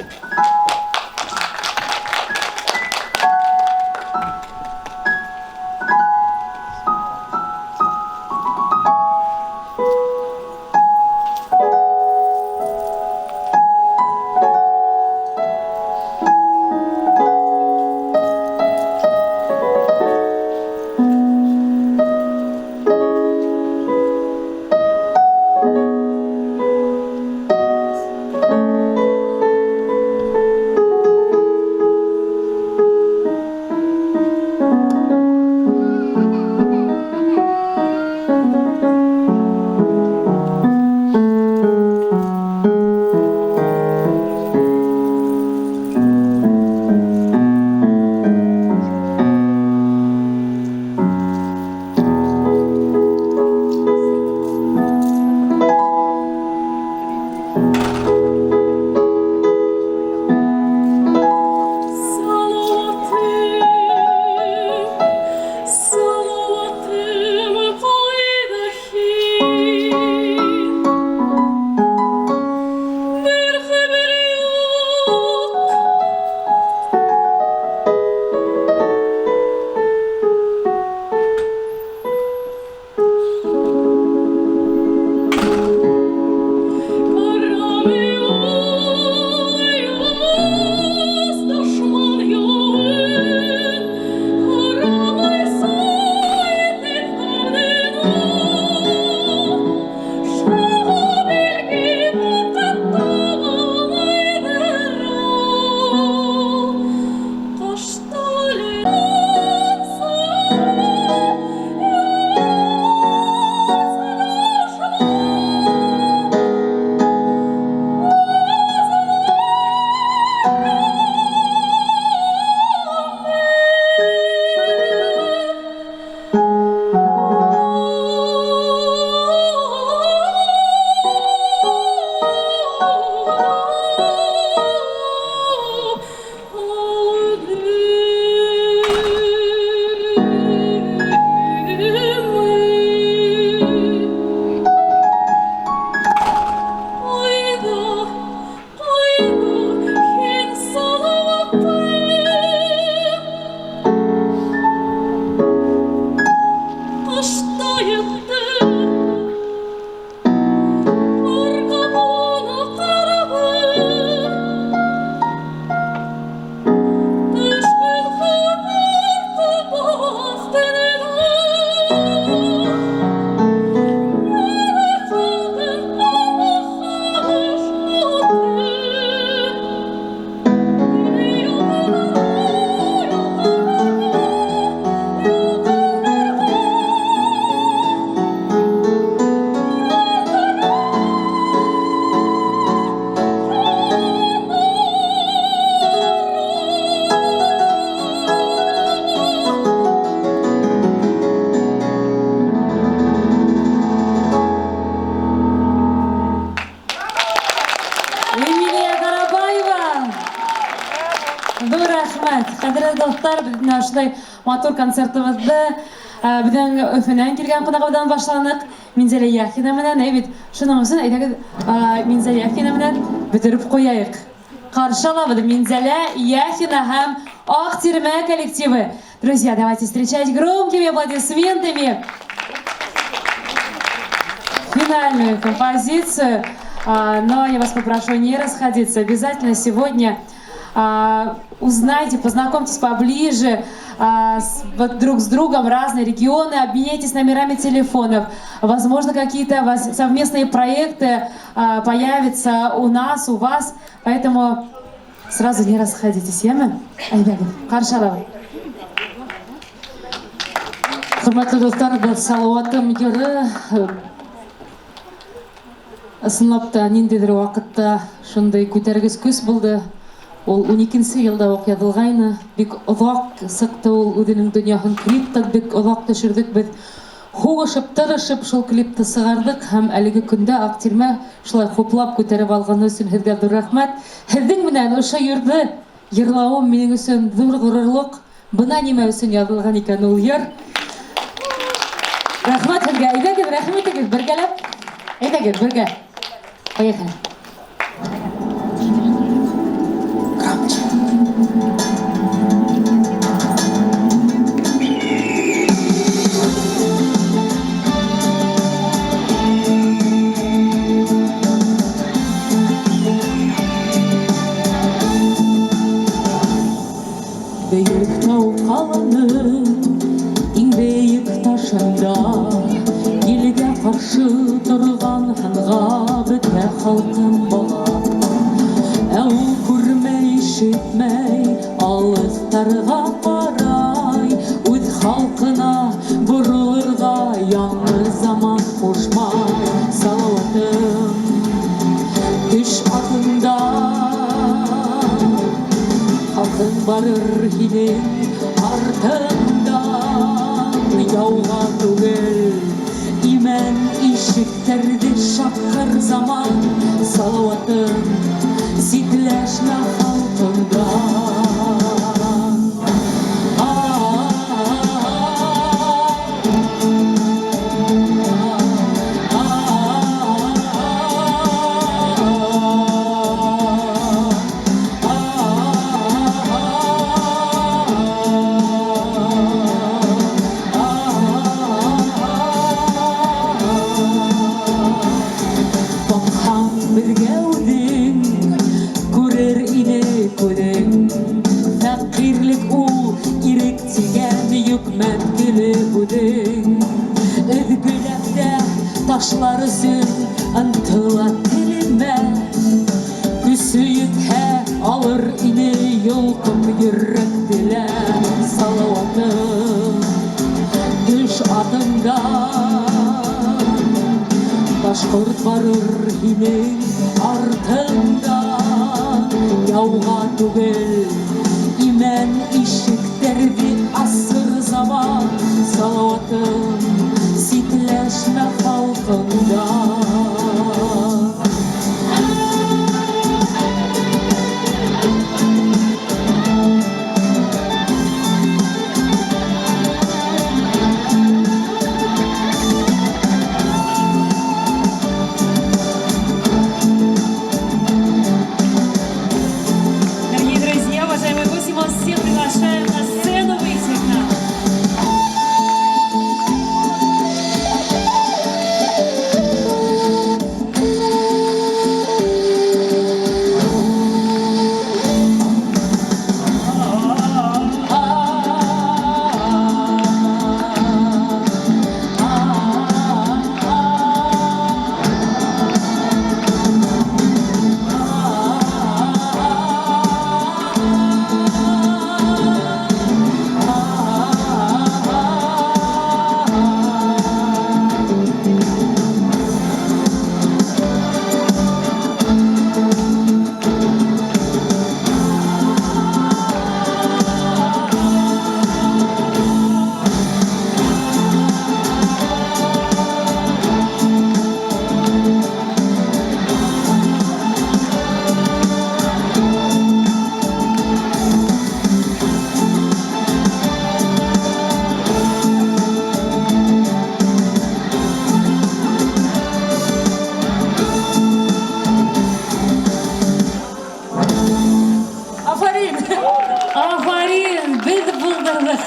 Ушундай матур концертыбызды биздин Өфөнөн келген кунагыбыздан башланык. Минзеле Яхина менен, бит шуның үчүн әйдәге Минзеле Яхина менен бүтүрүп кояйык. Каршы алабыз Минзеле Яхина һәм Ак Тирмә коллективы. Друзья, давайте встречать громкими аплодисментами финальную композицию. Но я вас попрошу не расходиться. Обязательно сегодня узнайте, познакомьтесь поближе друг с другом, разные регионы, обменяйтесь номерами телефонов. Возможно, какие-то совместные проекты появятся у нас, у вас. Поэтому сразу не расходитесь. Каршы алабыз. Hürmetli dostlar, bu Салауаттың жыры ысынлапта ниндейдир вакытта шундай күтәргес көз булды. Ол 12-нче елда ук язылгайны. Бик озак сыкты ул үзенең дөньясын, клип та бик озак төшердек без. Хугышып, тырышып шул клипты сыгардык һәм әлеге көндә Актирмә шулай хуплап күтәреп алганы өчен һеҙгә ҙур рәхмәт. Һеҙҙең менән ошо йырҙы йырлауым минең өсөн ҙур ғорурлыҡ. Бына нимә өсөн яҙылған икән ул йыр. Рәхмәт һеҙгә. Әйҙәгеҙ, рәхим итегеҙ бергәләп. Әйҙәгеҙ бергә. Поехали. Бейек тау ҡаланың иң бейек ташында елгә ҡаршы торған һынға бөтә халҡым бала. Ә ул күрмәй, ишетмәй, алыҫтарға ҡарай, үҙ халҡына боролорға яңы заман ҡушмай. Салауатым төш атында халқың барыр һинең артыңдан, яуға түгел имән ишектәрҙе шаҡыр заман. Салауатың ситләшмә халҡыңдан. Taşlar üzün ıntıla dilime, küsüyükhe alır ini yolkum yürek dile. Salavatım düş adımdan, Başkurt varır hinin ardından. Yauğa tugel imen işiklerdi asır zaman. Salavatım sitleşme halkından. Дорогие друзья, уважаемые гости, мы вас всех приглашаем на сцену выйти к нам. Афарин! Афарин! Біз бұлдырдық!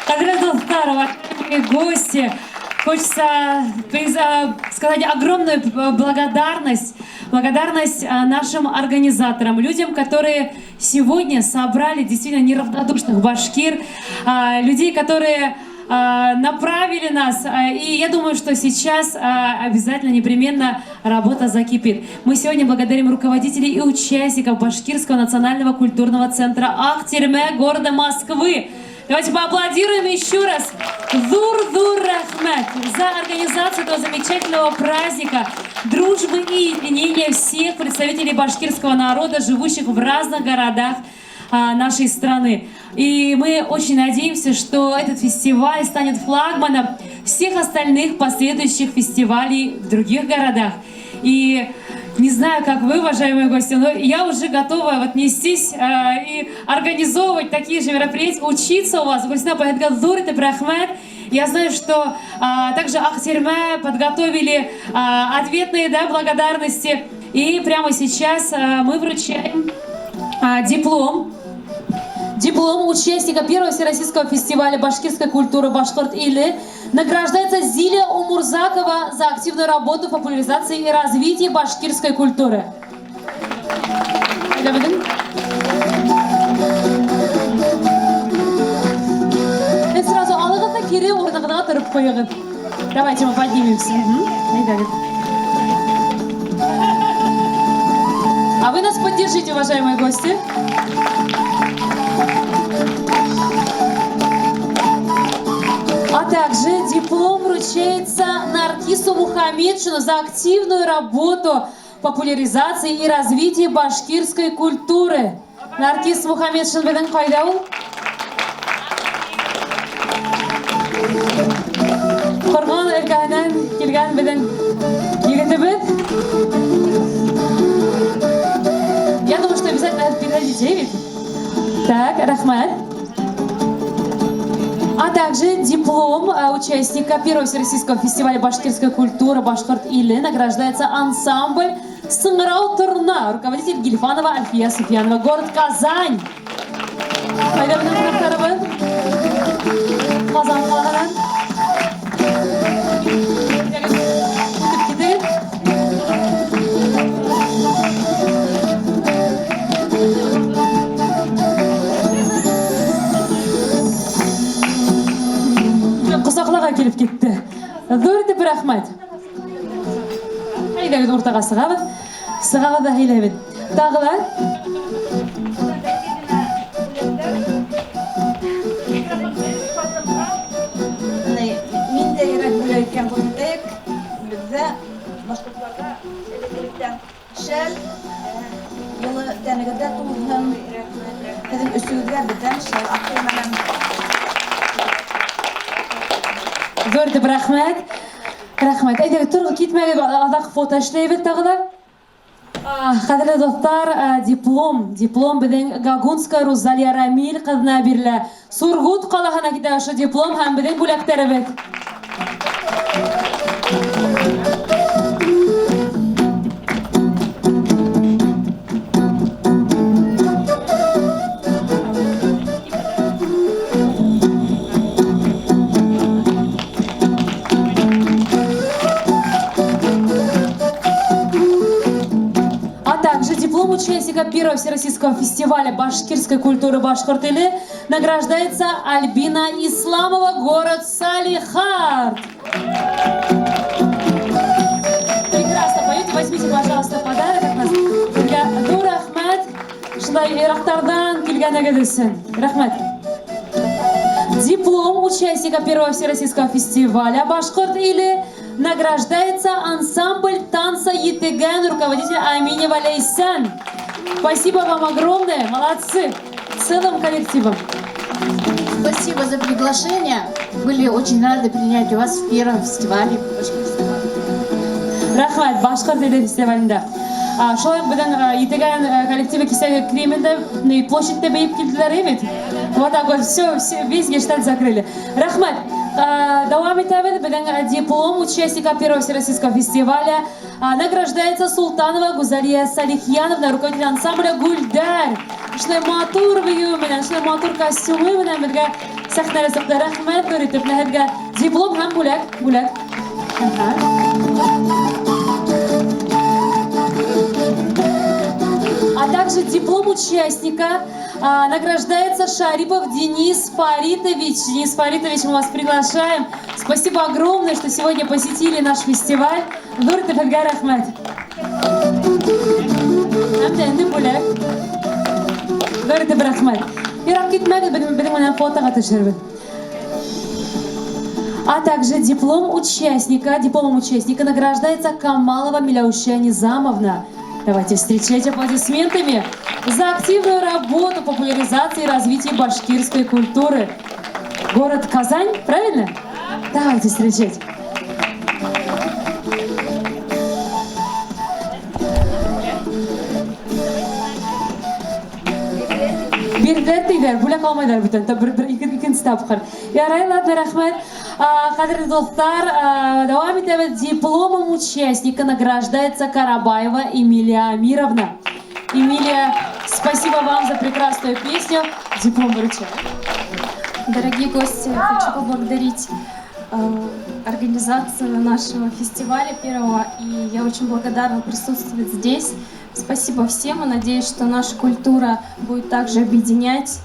Қадірлі достар, уважаемые гости, хочется сказать огромную благодарность нашим организаторам, людям, которые сегодня собрали действительно неравнодушных башкир, людей, которые направили нас, и я думаю, что сейчас обязательно, непременно работа закипит. Мы сегодня благодарим руководителей и участников Башкирского национального культурного центра Актирме города Москвы. Давайте поаплодируем еще раз. Зур рахмет за организацию этого замечательного праздника дружбы и единения всех представителей башкирского народа, живущих в разных городах нашей страны. И мы очень надеемся, что этот фестиваль станет флагманом всех остальных последующих фестивалей в других городах. И не знаю, как вы, уважаемые гости, но я уже готова вот нестись и организовывать такие же мероприятия, учиться у вас. Я знаю, что также Ахтерме подготовили ответные благодарности. И прямо сейчас мы вручаем диплом участника первого всероссийского фестиваля башкирской культуры «Башкорт-Или». Награждается Зилия Умурзакова за активную работу в популяризации и развитии башкирской культуры. Сразу алыгыта кири орнығына тұрып қойығын. Давайте мы поднимемся. А вы нас поддержите, уважаемые гости. А также диплом вручается Наркису Мухамедшину за активную работу в популяризации и развитии башкирской культуры. Наркис Мухамедшин беден қайда ул? Қорған өлкәһенән килгән беден егетебез. Я думаю, что обязательно передадите, ведь? Так, рахмат. А также диплом участника первого всероссийского фестиваля башкирской культуры «Башкорт-Или» награждается ансамбль «Сыңырау Турна», руководитель Гильфанова Альфия Суфьянова, город Казань. Казан қалағынан. Құсақлаға келіп кетті. Зор бір рахмат. Айда ортаға сығабыз. Сығаға да хейләбін. Тағылар. Мен де ерек бүлейкен бұлдек. Бізді башқұртларға әлекеліктен шәл. Елы дәнігіде туылған. Кәдің үсігіде бізден шәл. Ақтырмәләм. Зор бір рахмат. Рахмат. Айда тұрғы кетмәге адақ фото эшләйбез тағыда. Қадірлі достар, диплом біздің Гагунская Рузалия Рамиль қызына берлі. Сургут қалағына кете ашы диплом һәм біздің бүләктері бет. Диплом участника первого всероссийского фестиваля башкирской культуры «Башкорт-Или» награждается Альбина Исламова, город Салихард. Прекрасно поете, возьмите, пожалуйста, подарок от нас. Дур рахмат, шулай ирақтардан келгәнегез өчен. Рахмат. Диплом участника первого всероссийского фестиваля «Башкорт-Или» награждается ансамбль танца «Етеген», руководитель Аминева Лейсан. Спасибо вам огромное, молодцы, целым коллективом. Спасибо за приглашение. Были очень рады принять у вас в первом фестивале. Рахмат, Башкорт-Или фестивалінде. Шолай біздің «Етеген» коллективі кесегі Кременде площадьте бейіп келділер емет. Вот так вот, все, весь гештальт закрыли. Рахмат. Давам етабеді біздің диплом участника первого всероссийского фестиваля награждается Султанова Гузалия Салихьяновна, руководитель ансамбля «Гульдар». Шынай матур бүйіменен, шынай матур костюмыменен бізге сәхнәресіпті. Рахмат көрітіп нәхетге диплом һәм бүләк. А также диплом участника награждается Шарипов Денис Фаритович. Денис Фаритович, мы вас приглашаем. Спасибо огромное, что сегодня посетили наш фестиваль. Дуртов Эдгар Ахмад. Дуртов Ахмад. А также дипломом участника награждается Камалова Миляущая Низамовна. Давайте встречать аплодисментами за активную работу популяризации и развития башкирской культуры. Город Казань, правильно? Давайте встречать. Бирдер тигер, бүләк алмайдар бүтән. Бер икенче тапкыр. Ярай, ладно, рәхмәт. Кадерле достар, давам итәбез. Дипломом участника награждается Карабаева Эмилия Амировна. Эмилия, спасибо вам за прекрасную песню. Диплом вручаю. Дорогие гости, хочу поблагодарить организацию нашего фестиваля первого, и я очень благодарна присутствовать здесь. Спасибо всем, и надеюсь, что наша культура будет также объединять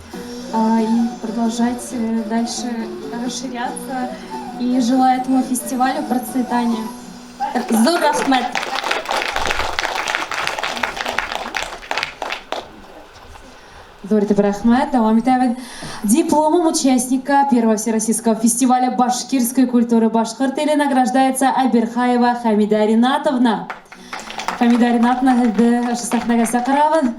и продолжать дальше расширяться. И желаю этому фестивалю процветания. Зур рахмет! Дорит Ибрахмет, давам итәбез. Дипломом участника первого всероссийского фестиваля башкирской культуры Башкорт или награждается Абирхаева Хамида Ринатовна. Хамида Ринатовна, сахнага сакрабыз.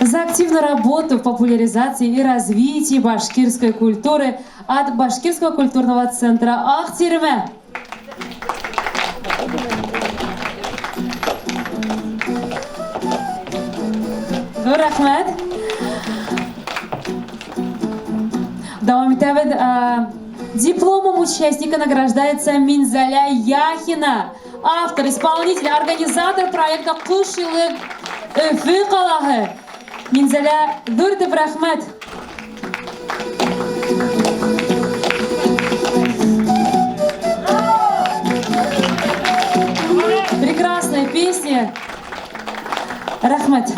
За активную работу в популяризации и развитии башкирской культуры от Башкирского культурного центра Ахтирме. Рахмет. Давам итәбез. Дипломом участника награждается Минзаля Яхина, автор, исполнитель, организатор проекта Куш йылы Өфе калаһы. Минзаля, зур итеп рәхмәт. Прекрасная песня. Рахмет.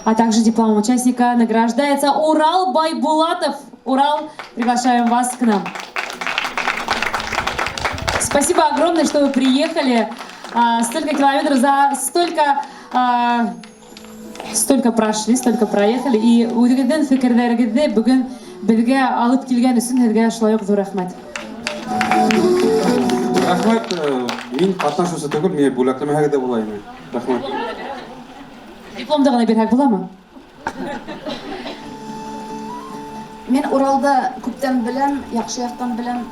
А также дипломом участника награждается Урал Байбулатов. Урал, приглашаем вас к нам. Спасибо огромное, что вы приехали. Столько километров, за столько прошли, столько проехали. И үдегеден фикердәрегезне бүген безгә алып килгән өчен һезгә шулай ук зур рәхмәт. Рәхмәт, мин катнашучы түгел, мин бүләкләмәгә дә булайм. Рәхмәт. Дипломда гына бирһәк буламы? Мен Уралда күптән беләм, яхшы яктан беләм.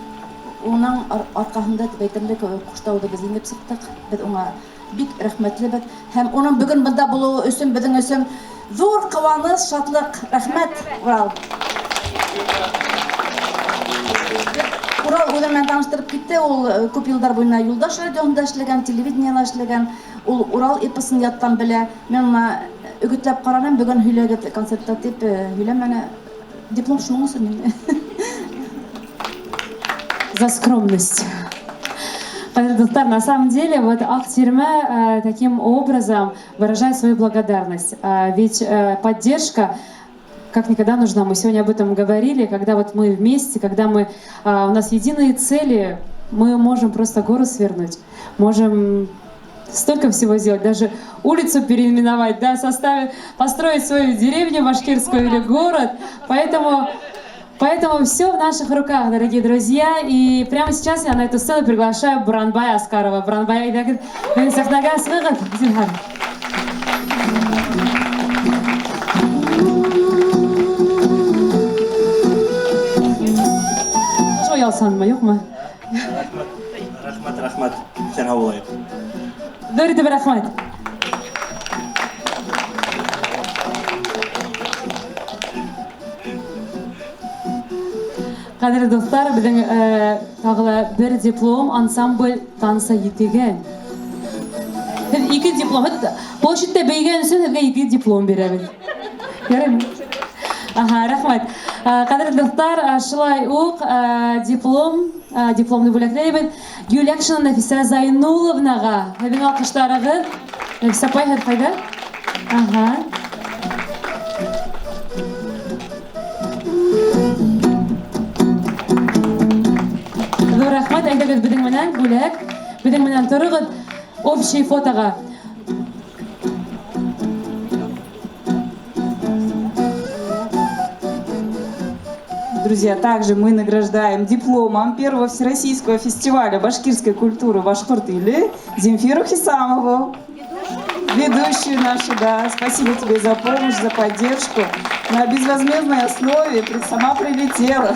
Уның аркаһында әйтерлек куштауды без иңеп сыктык. Без уңа бик рәхмәтлебез. Һәм уның бүген бында булуы өчен безнең өчен зур кыланыч, шатлык. Рәхмәт, Урал. Урал үзе менән таныштырып китте. Ул күп елдар буена Юлдаш радионда эшләгән, телевидениедә эшләгән. Ул Урал эпосын яттан белә. Мен аны үгетләп карадым, бүген һөйләгән концертта дип һөйләмәне. Диплом шуның өчен. За скромность. На самом деле, вот Ахтирме таким образом выражает свою благодарность. Ведь поддержка как никогда нужна. Мы сегодня об этом говорили, когда вот мы вместе, когда у нас единые цели, мы можем просто гору свернуть, можем столько всего сделать, даже улицу переименовать, да, построить свою деревню башкирскую или город. Поэтому все в наших руках, дорогие друзья. И прямо сейчас я на эту сцену приглашаю Буранбая Аскарова. Буранбай, сахнага сыгыт, Зинхар. Что я санма, юкма? Рахмат. Сен хаулайык. Дорите бер рахмат. Кадерле достар, безнең тагы бер диплом ансамбль танса етегән. Ике диплом, площадьта бәйгән өчен һезгә ике диплом бирәбез. Ярыймы? Рәхмәт. Кадерле достар, шулай ук дипломны бүләкләйбез Юлякшина Нафиса Зайнуловнага. Һеҙҙең алҡыштарығыҙ. Нафиса апай, һеҙ ҡайҙа? Рәхмәт, әйҙәгеҙ беҙҙең менән бүләк, беҙҙең менән торығыҙ общий фотоға. Друзья, также мы награждаем дипломом первого всероссийского фестиваля башкирской культуры Башкорт или Земфиру Хисамову. Ведущую нашу, да. Спасибо тебе за помощь, за поддержку. На безвозмездной основе сама прилетела.